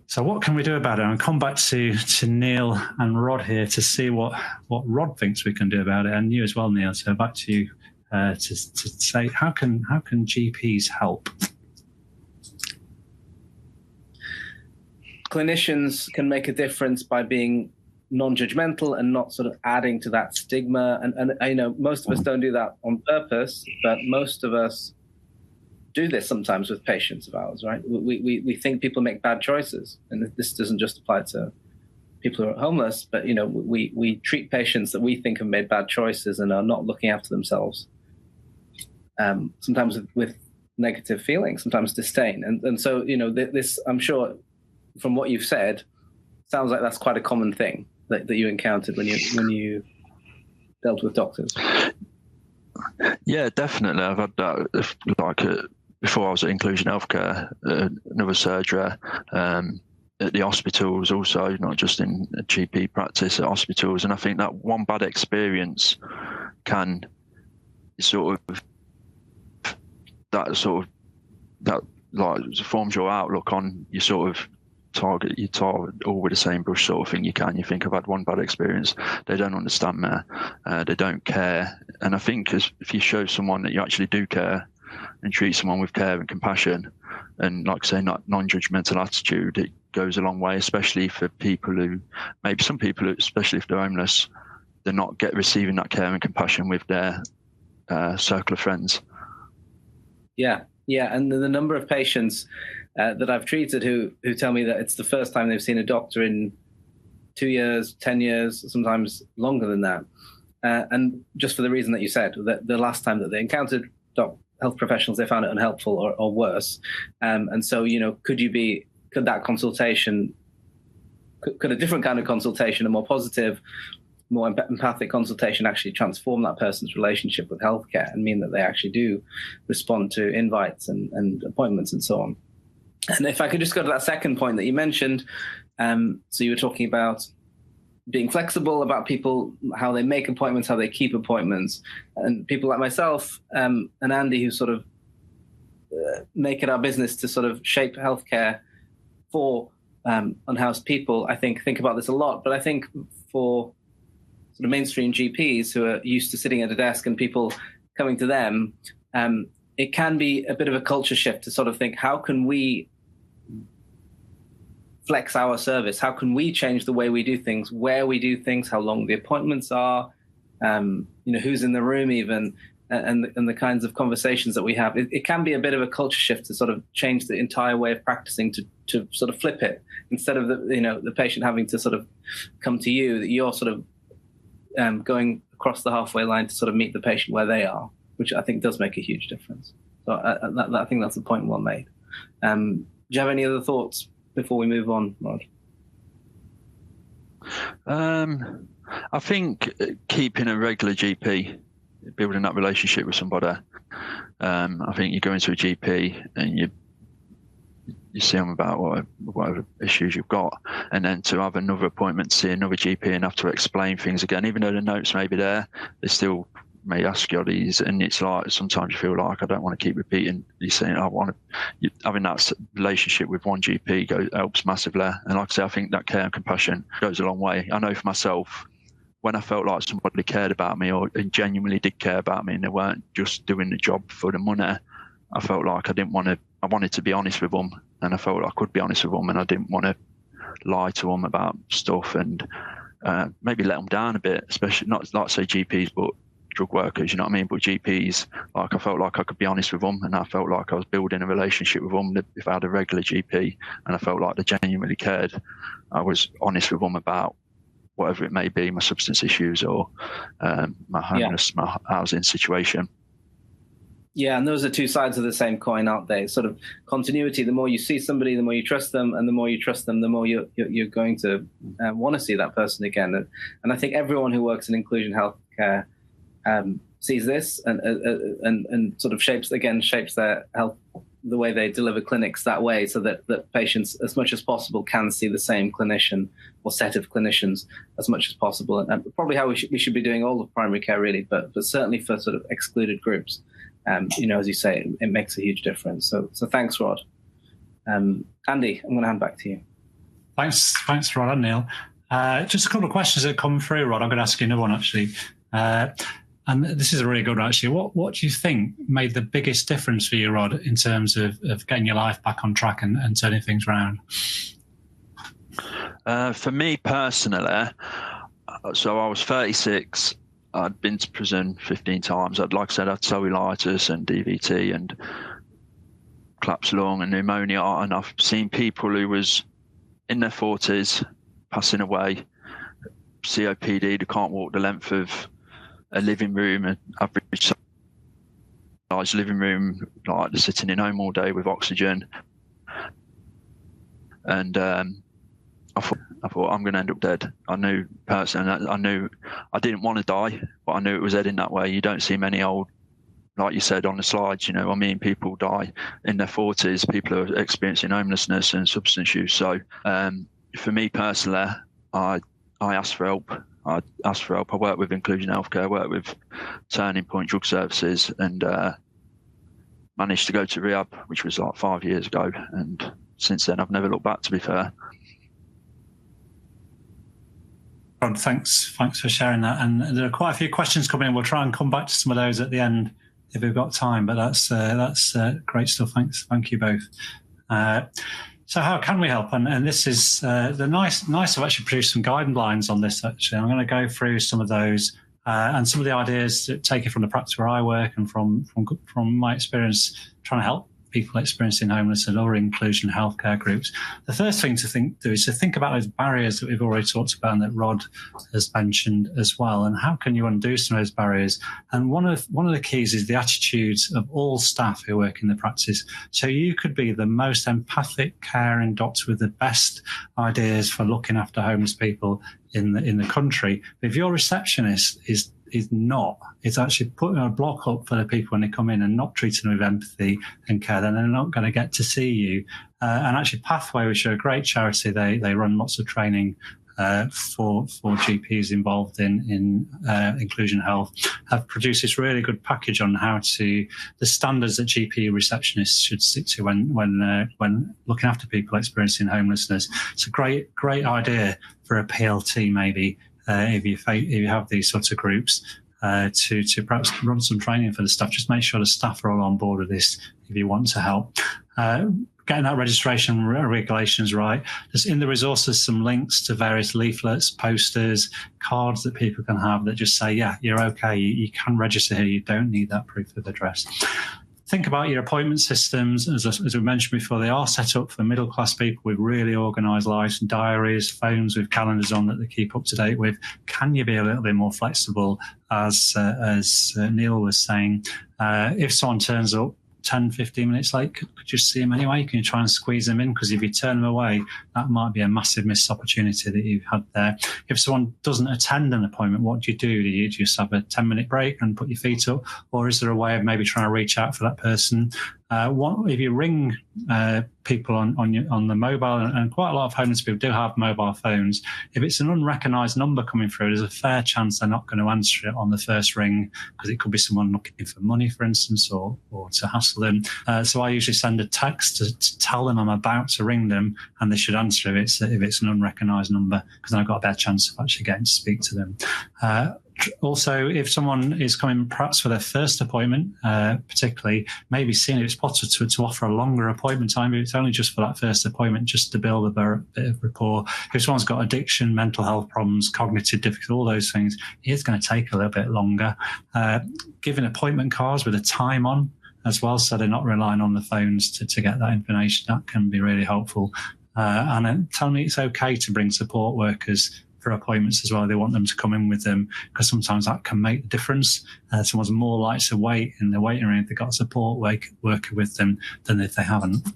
So what can we do about it? I'll come back to Neil and Rod here to see what Rod thinks we can do about it, and you as well, Neil. So back to you to say, how can GPs help? Clinicians can make a difference by being non-judgmental and not sort of adding to that stigma. And I know most of us don't do that on purpose, but most of us do this sometimes with patients of ours, right? We think people make bad choices, and this doesn't just apply to people who are homeless, but we treat patients that we think have made bad choices and are not looking after themselves. Sometimes with negative feelings, sometimes disdain, and so this, I'm sure, from what you've said, sounds like that's quite a common thing that you encountered when you dealt with doctors. Yeah, definitely. I've had that. Before I was at Inclusion Healthcare, another surgery at the hospitals, also not just in GP practice, at hospitals, and I think that one bad experience can that forms your outlook on your sort of target all with the same brush sort of thing. You think I've had one bad experience, they don't understand me, they don't care. And I think if you show someone that you actually do care and treat someone with care and compassion and, like I say, non-judgmental attitude, it goes a long way, especially for people who, maybe some people, especially if they're homeless, they're not receiving that care and compassion with their circle of friends. Yeah, and the number of patients that I've treated who tell me that it's the first time they've seen a doctor in 2 years, 10 years, sometimes longer than that. And just for the reason that you said, that the last time that they encountered health professionals, they found it unhelpful or worse. And so, could that consultation, could a different kind of consultation, a more positive, more empathic consultation, actually transform that person's relationship with healthcare and mean that they actually do respond to invites and appointments and so on? And if I could just go to that second point that you mentioned, so you were talking about being flexible about people, how they make appointments, how they keep appointments, and people like myself and Andy, who sort of make it our business to sort of shape healthcare for unhoused people. I think about this a lot, but I think for sort of mainstream GPs who are used to sitting at a desk and people coming to them, it can be a bit of a culture shift to sort of think, how can we flex our service? How can we change the way we do things, where we do things, how long the appointments are, who's in the room even, and the kinds of conversations that we have. It can be a bit of a culture shift to sort of change the entire way of practicing, to sort of flip it. Instead of the patient having to sort of come to you, that you're sort of going across the halfway line to sort of meet the patient where they are, which I think does make a huge difference. So I think that's the point well made. Do you have any other thoughts before we move on, Rod? I think keeping a regular GP, building that relationship with somebody. I think you go into a GP and you see them about whatever issues you've got, and then to have another appointment to see another GP and have to explain things again, even though the notes may be there, they still may ask you these, and it's like sometimes you feel like I don't want to keep repeating. You're saying having that relationship with one GP helps massively, and like I say, I think that care and compassion goes a long way. I know for myself, when I felt like somebody cared about me or genuinely did care about me, and they weren't just doing the job for the money, I felt like I wanted to be honest with them, and I felt like I could be honest with them, and I didn't want to lie to them about stuff and maybe let them down a bit, especially not like say GPs, but drug workers, you know what I mean? But GPs, like I felt like I could be honest with them, and I felt like I was building a relationship with them. If I had a regular GP and I felt like they genuinely cared, I was honest with them about whatever it may be, my substance issues or my homeless, my housing situation. Yeah, and those are two sides of the same coin, aren't they? Sort of continuity. The more you see somebody, the more you trust them, and the more you trust them, the more you're going to want to see that person again. And I think everyone who works in inclusion healthcare sees this and sort of shapes their health, the way they deliver clinics that way, so that patients, as much as possible, can see the same clinician or set of clinicians as much as possible. And probably how we should be doing all of primary care, really, but certainly for sort of excluded groups. As you say, it makes a huge difference. So thanks, Rod. Andy, I'm going to hand back to you. Thanks, Rod and Neil. Just a couple of questions that come through, Rod. I'm going to ask you another one, actually. And this is a really good one, actually. What do you think made the biggest difference for you, Rod, in terms of getting your life back on track and turning things around? For me personally, so I was 36. I'd been to prison 15 times. Like I said, I had cellulitis and DVT, and collapsed lung and pneumonia, and I've seen people who was in their 40s passing away, COPD, they can't walk the length of a living room, an average size living room, like they're sitting in home all day with oxygen. And I thought I'm going to end up dead. I knew personally, I knew I didn't want to die, but I knew it was heading that way. You don't see many old, like you said on the slides, you know, I mean, people die in their 40s, people are experiencing homelessness and substance use. So for me personally, I asked for help. I work with Inclusion Healthcare, I work with Turning Point Drug Services, and managed to go to rehab, which was like 5 years ago. And since then, I've never looked back, to be fair. Rod, thanks for sharing that. And there are quite a few questions coming in. We'll try and come back to some of those at the end if we've got time. But that's great stuff. Thank you both. So how can we help? And this is the nice to actually produce some guidelines on this. Actually, I'm going to go through some of those and some of the ideas that take it from the practice where I work and from my experience trying to help people experiencing homelessness or inclusion healthcare groups. The first thing to do is to think about those barriers that we've already talked about and that Rod has mentioned as well, and how can you undo some of those barriers. And one of the keys is the attitudes of all staff who work in the practice. So you could be the most empathic, caring doctor with the best ideas for looking after homeless people in the country. But if your receptionist is not, it's actually putting a block up for the people when they come in and not treating them with empathy and care, then they're not going to get to see you. And actually Pathway, which are a great charity, they run lots of training for GPs involved in inclusion health, have produced this really good package on the standards that GP receptionists should stick to when looking after people experiencing homelessness. It's a great idea for a PLT maybe, if you have these sorts of groups, to perhaps run some training for the staff. Just make sure the staff are all on board with this if you want to help. Getting that registration regulations right. There's in the resources some links to various leaflets, posters, cards that people can have that just say, yeah, you're okay, you can register here, you don't need that proof of address. Think about your appointment systems. As we mentioned before, they are set up for middle-class people with really organised lives, diaries, phones with calendars on that they keep up to date with. Can you be a little bit more flexible, as Neil was saying? If someone turns up 10, 15 minutes late, could you see them anyway? Can you try and squeeze them in? Because if you turn them away, that might be a massive missed opportunity that you've had there. If someone doesn't attend an appointment, what do? Do you just have a 10-minute break and put your feet up? Or is there a way of maybe trying to reach out for that person? If you ring people on the mobile, and quite a lot of homeless people do have mobile phones, if it's an unrecognised number coming through, there's a fair chance they're not going to answer it on the first ring, because it could be someone looking for money, for instance, or to hassle them. So I usually send a text to tell them I'm about to ring them, and they should answer if it's an unrecognised number, because then I've got a better chance of actually getting to speak to them. Also, if someone is coming perhaps for their first appointment, particularly, maybe seeing if it's possible to offer a longer appointment time, if it's only just for that first appointment, just to build a bit of rapport. If someone's got addiction, mental health problems, cognitive difficulties, all those things, it's going to take a little bit longer. Giving appointment cards with a time on as well, so they're not relying on the phones to get that information, that can be really helpful. And then telling me it's okay to bring support workers for appointments as well. They want them to come in with them, because sometimes that can make the difference. Someone's more likely to wait in the waiting room if they've got a support worker with them than if they haven't.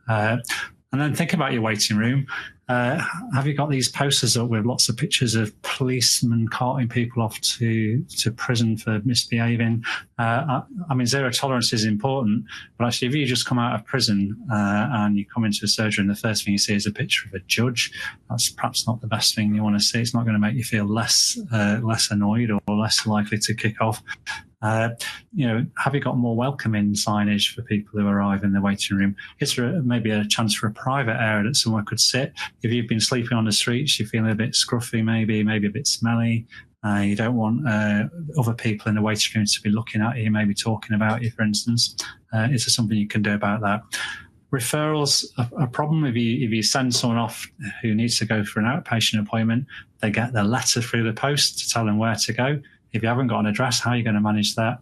And then think about your waiting room. Have you got these posters up with lots of pictures of policemen carting people off to prison for misbehaving? I mean, zero tolerance is important, but actually if you just come out of prison and you come into a surgery and the first thing you see is a picture of a judge, that's perhaps not the best thing you want to see. It's not going to make you feel less annoyed or less likely to kick off. Have you got more welcoming signage for people who arrive in the waiting room? Is there maybe a chance for a private area that someone could sit? If you've been sleeping on the streets, you're feeling a bit scruffy, maybe a bit smelly. You don't want other people in the waiting room to be looking at you, maybe talking about you, for instance. Is there something you can do about that? Referrals are a problem. If you send someone off who needs to go for an outpatient appointment, they get their letter through the post to tell them where to go. If you haven't got an address, how are you going to manage that?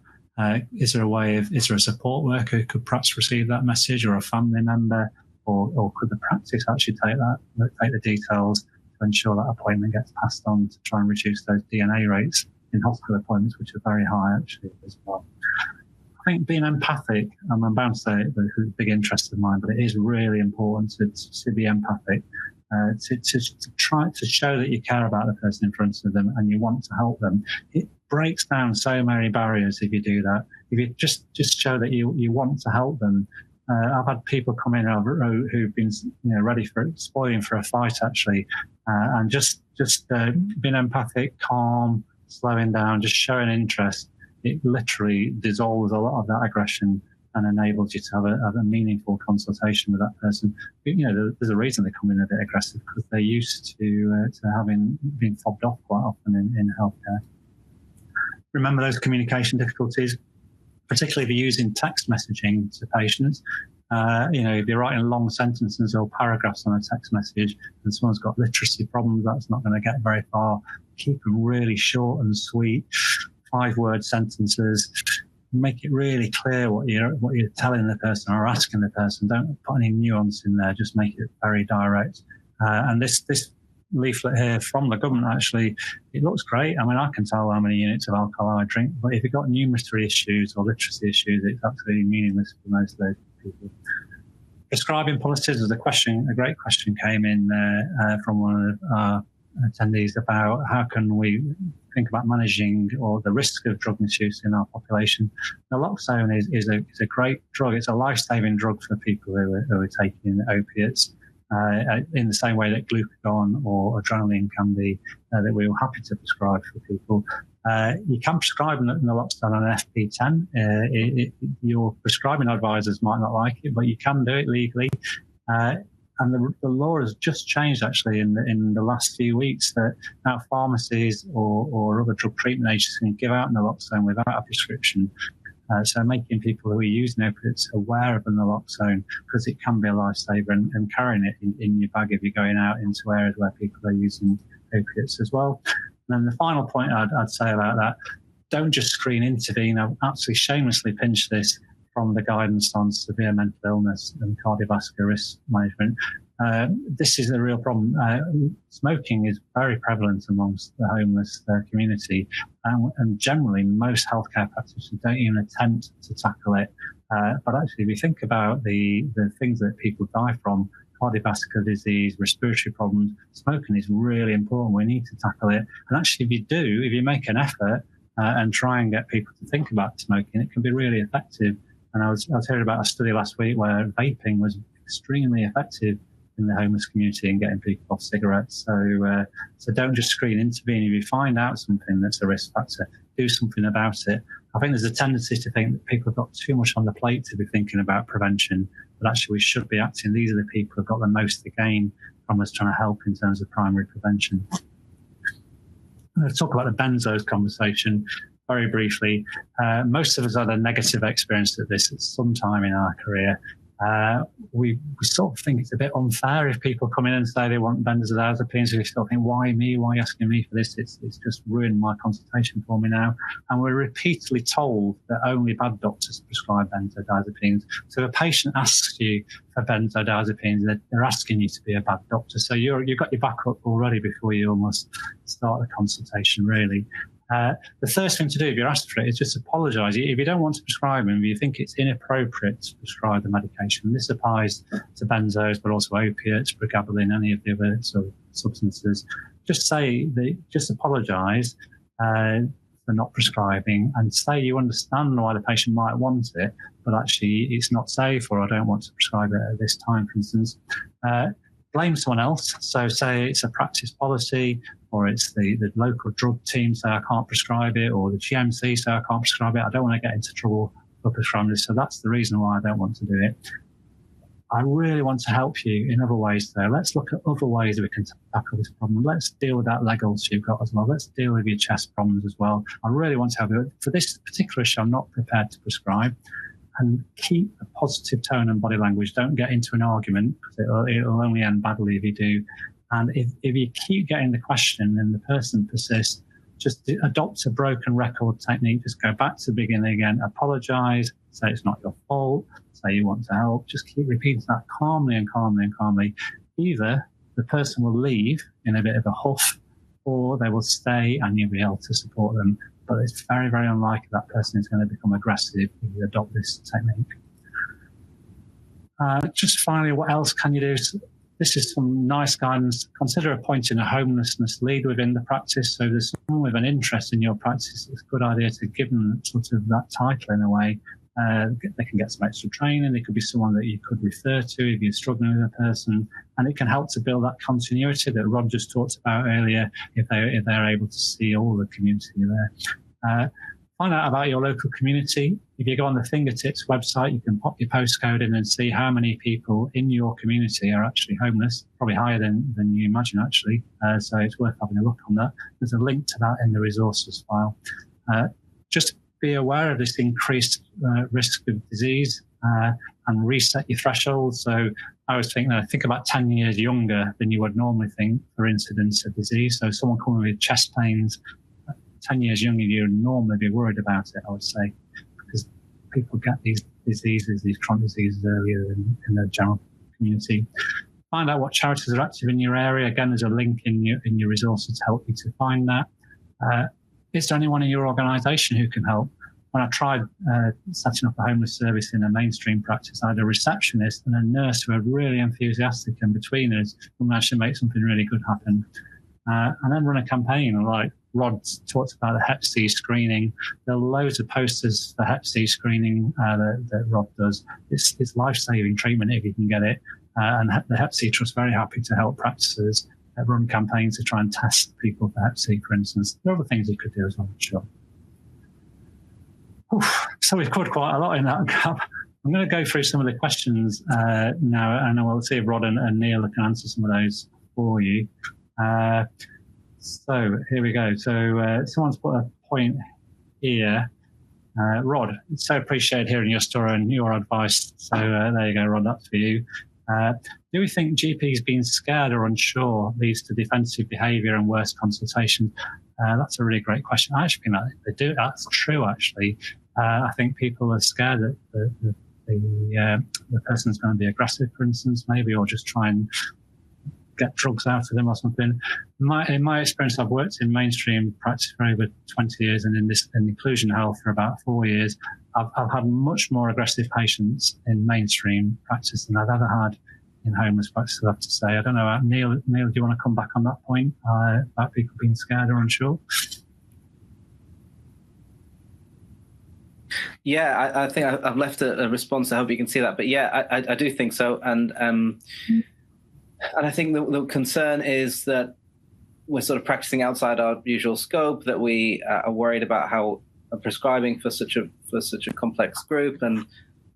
Is there a support worker who could perhaps receive that message, or a family member, or could the practice actually take the details to ensure that appointment gets passed on to try and reduce those DNA rates in hospital appointments, which are very high actually as well. I think being empathic, and I'm bound to say it's a big interest of mine, but it is really important to be empathic, to try to show that you care about the person in front of them and you want to help them. It breaks down so many barriers if you do that. If you just show that you want to help them. I've had people come in who've been ready for spoiling for a fight actually, and just being empathic, calm, slowing down, just showing interest. It literally dissolves a lot of that aggression and enables you to have a meaningful consultation with that person. There's a reason they come in a bit aggressive, because they're used to having been fobbed off quite often in healthcare. Remember those communication difficulties, particularly if you're using text messaging to patients. If you're writing long sentences or paragraphs on a text message and someone's got literacy problems, that's not going to get very far. Keep them really short and sweet, 5-word sentences. Make it really clear what you're telling the person or asking the person. Don't put any nuance in there. Just make it very direct. And this leaflet here from the government, actually, it looks great. I mean, I can tell how many units of alcohol I drink, but if you've got numeracy issues or literacy issues, it's absolutely meaningless for most of those people. Prescribing policies was a great question came in from one of our attendees about how can we think about managing or the risk of drug misuse in our population. Naloxone is a great drug. It's a life-saving drug for people who are taking opiates, in the same way that glucagon or adrenaline can be, that we're happy to prescribe for people. You can prescribe naloxone on an FP10. Your prescribing advisors might not like it, but you can do it legally. And the law has just changed actually in the last few weeks, that now pharmacies or other drug treatment agencies can give out naloxone without a prescription. So making people who are using opiates aware of the naloxone, because it can be a lifesaver, and carrying it in your bag if you're going out into areas where people are using opiates as well. And then the final point I'd say about that, don't just screen intervene. I've absolutely shamelessly pinched this from the guidance on severe mental illness and cardiovascular risk management. This is a real problem. Smoking is very prevalent amongst the homeless community, and generally most healthcare practitioners don't even attempt to tackle it. But actually, if you think about the things that people die from, cardiovascular disease, respiratory problems, smoking is really important. We need to tackle it. And actually, if you make an effort and try and get people to think about smoking, it can be really effective. And I was hearing about a study last week where vaping was extremely effective in the homeless community in getting people off cigarettes. So don't just screen, intervene. If you find out something that's a risk factor, do something about it. I think there's a tendency to think that people have got too much on the plate to be thinking about prevention, but actually we should be acting. These are the people who've got the most to gain from us trying to help in terms of primary prevention. I'm going to talk about the benzos conversation very briefly. Most of us had a negative experience of this at some time in our career. We sort of think it's a bit unfair if people come in and say they want benzodiazepines. We sort of think, why me? Why are you asking me for this? It's just ruined my consultation for me now. And we're repeatedly told that only bad doctors prescribe benzodiazepines. So if a patient asks you for benzodiazepines, they're asking you to be a bad doctor. So you've got your back up already before you almost start the consultation, really. The first thing to do if you're asked for it is just apologise. If you don't want to prescribe them, if you think it's inappropriate to prescribe the medication, this applies to benzos, but also opiates, pregabalin, any of the other sort of substances. Just apologise for not prescribing, and say you understand why the patient might want it, but actually it's not safe, or I don't want to prescribe it at this time, for instance. Blame someone else. So say it's a practice policy, or it's the local drug team say I can't prescribe it, or the GMC say I can't prescribe it. I don't want to get into trouble for prescribing this, so that's the reason why I don't want to do it. I really want to help you in other ways though. Let's look at other ways that we can tackle this problem. Let's deal with that leg ulcer you've got as well. Let's deal with your chest problems as well. I really want to help you. For this particular issue, I'm not prepared to prescribe. And keep a positive tone and body language. Don't get into an argument, because it'll only end badly if you do. And if you keep getting the question and the person persists, just adopt a broken record technique. Just go back to the beginning again, apologise, say it's not your fault, say you want to help. Just keep repeating that calmly and calmly and calmly. Either the person will leave in a bit of a huff, or they will stay and you'll be able to support them. But it's very, very unlikely that person is going to become aggressive if you adopt this technique. Just finally, what else can you do? This is some nice guidance. Consider appointing a homelessness lead within the practice. So there's someone with an interest in your practice. It's a good idea to give them sort of that title in a way. They can get some extra training. It could be someone that you could refer to if you're struggling with a person. And it can help to build that continuity that Rod just talked about earlier if they're able to see all the community there. Find out about your local community. If you go on the Fingertips website, you can pop your postcode in and see how many people in your community are actually homeless, probably higher than you imagine, actually. So it's worth having a look on that. There's a link to that in the resources file. Just be aware of this increased risk of disease and reset your threshold. So I was thinking, I think about 10 years younger than you would normally think for incidence of disease. So someone coming with chest pains, 10 years younger, you'd normally be worried about it, I would say, because people get these diseases, these chronic diseases earlier in the general community. Find out what charities are active in your area. Again, there's a link in your resources to help you to find that. Is there anyone in your organisation who can help? When I tried setting up a homeless service in a mainstream practice, I had a receptionist and a nurse who were really enthusiastic, and between us, we managed to make something really good happen. And then run a campaign, like Rod talked about the Hep C screening. There are loads of posters for Hep C screening that Rod does. It's life-saving treatment if you can get it. And the Hep C Trust very happy to help practices run campaigns to try and test people for Hep C, for instance. There are other things you could do as well, I'm sure. So we've covered quite a lot in that gap. I'm going to go through some of the questions now, and we'll see if Rod and Neil can answer some of those for you. So here we go. So someone's put a point here. Rod, it's so appreciated hearing your story and your advice. So there you go, Rod, that's for you. Do we think GPs being scared or unsure leads to defensive behaviour and worse consultation? That's a really great question. I actually think that they do. That's true, actually. I think people are scared that the person's going to be aggressive, for instance, maybe, or just try and get drugs out of them or something. In my experience, I've worked in mainstream practice for over 20 years and in inclusion health for about 4 years. I've had much more aggressive patients in mainstream practice than I've ever had in homeless practice, I have to say. I don't know, Neil, do you want to come back on that point about people being scared or unsure? Yeah, I think I've left a response. I hope you can see that. But yeah, I do think so. And I think the concern is that we're sort of practicing outside our usual scope, that we are worried about how prescribing for such a complex group. And,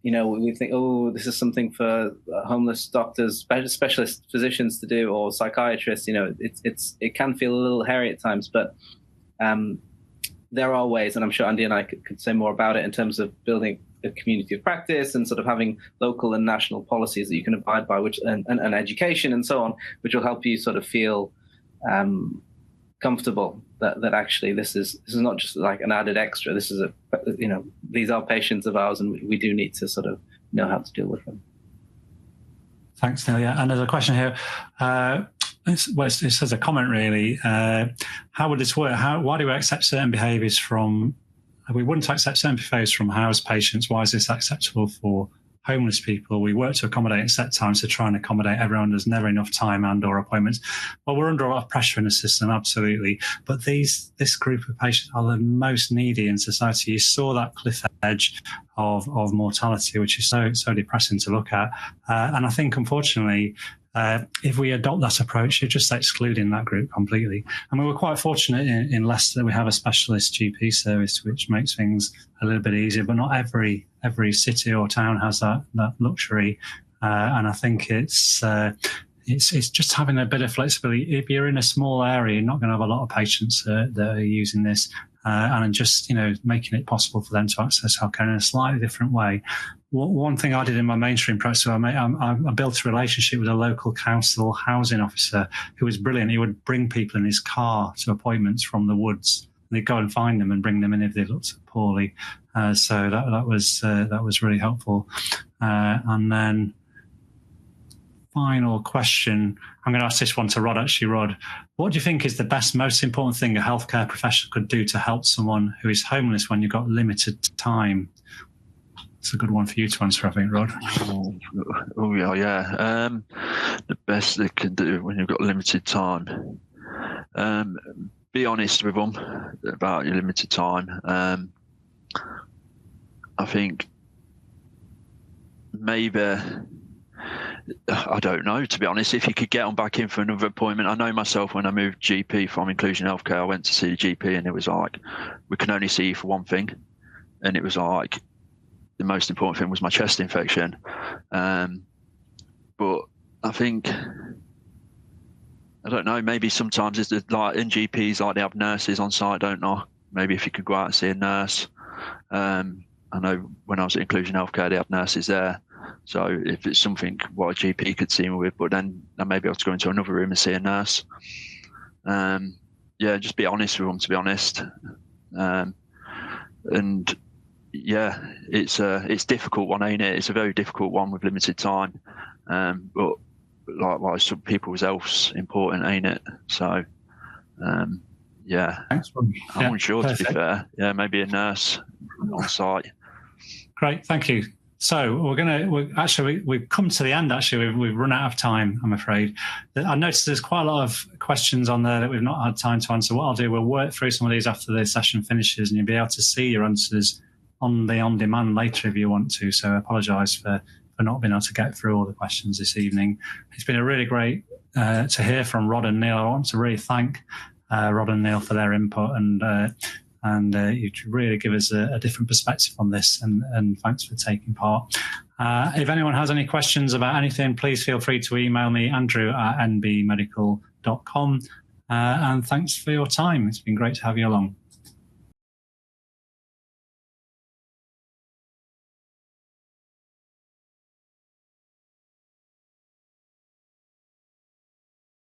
you know, we think, oh, this is something for homeless doctors, specialist physicians to do, or psychiatrists. You know, it can feel a little hairy at times, but there are ways, and I'm sure Andy and I could say more about it in terms of building a community of practice and sort of having local and national policies that you can abide by, which and education and so on, which will help you sort of feel comfortable that actually this is not just like an added extra. This is these are patients of ours, and we do need to sort of know how to deal with them. Thanks, Neil. Yeah, and there's a question here. It says a comment really. How would this work? Why do we accept certain behaviours from? We wouldn't accept certain behaviours from housed patients. Why is this acceptable for homeless people? We work to accommodate in set times to try and accommodate everyone. There's never enough time and/or appointments. Well, we're under a lot of pressure in the system, absolutely. But this group of patients are the most needy in society. You saw that cliff edge of mortality, which is so depressing to look at. And I think, unfortunately, if we adopt that approach, you're just excluding that group completely. I mean, we're quite fortunate in Leicester that we have a specialist GP service, which makes things a little bit easier, but not every city or town has that luxury. And I think it's just having a bit of flexibility. If you're in a small area, you're not going to have a lot of patients that are using this, and just, making it possible for them to access healthcare in a slightly different way. One thing I did in my mainstream practice, I built a relationship with a local council housing officer who was brilliant. He would bring people in his car to appointments from the woods they'd go and find them and bring them in if they looked poorly. So that was really helpful. And then final question, I'm going to ask this one to Rod, actually. Rod, what do you think is the best, most important thing a healthcare professional could do to help someone who is homeless when you've got limited time? It's a good one for you to answer, I think, Rod. Yeah. The best they can do when you've got limited time. Be honest with them about your limited time. I think maybe, I don't know, to be honest, if you could get on back in for another appointment. I know myself, when I moved GP from Inclusion Healthcare, I went to see the GP and it was like, we can only see you for one thing. And it was like, the most important thing was my chest infection. But I think, I don't know, maybe sometimes it's like in GPs, like they have nurses on site, don't they? Maybe if you could go out and see a nurse. I know when I was at Inclusion Healthcare, they have nurses there. So if it's something what a GP could see me with, but then I may be able to go into another room and see a nurse. Yeah, just be honest with them, to be honest. And yeah, it's a difficult one, ain't it? It's a very difficult one with limited time. But likewise, some people's health's important, ain't it? So yeah, thanks. I'm unsure, to be fair. Yeah, maybe a nurse on site. Great, thank you. So we've come to the end. Actually, we've run out of time, I'm afraid. I noticed there's quite a lot of questions on there that we've not had time to answer. What I'll do, we'll work through some of these after the session finishes, and you'll be able to see your answers on demand later if you want to. So I apologise for not being able to get through all the questions this evening. It's been a really great to hear from Rod and Neil. I want to really thank Rod and Neil for their input, and you really give us a different perspective on this, and thanks for taking part. If anyone has any questions about anything, please feel free to email me, andrew@nbmedical.com. And thanks for your time. It's been great to have you along.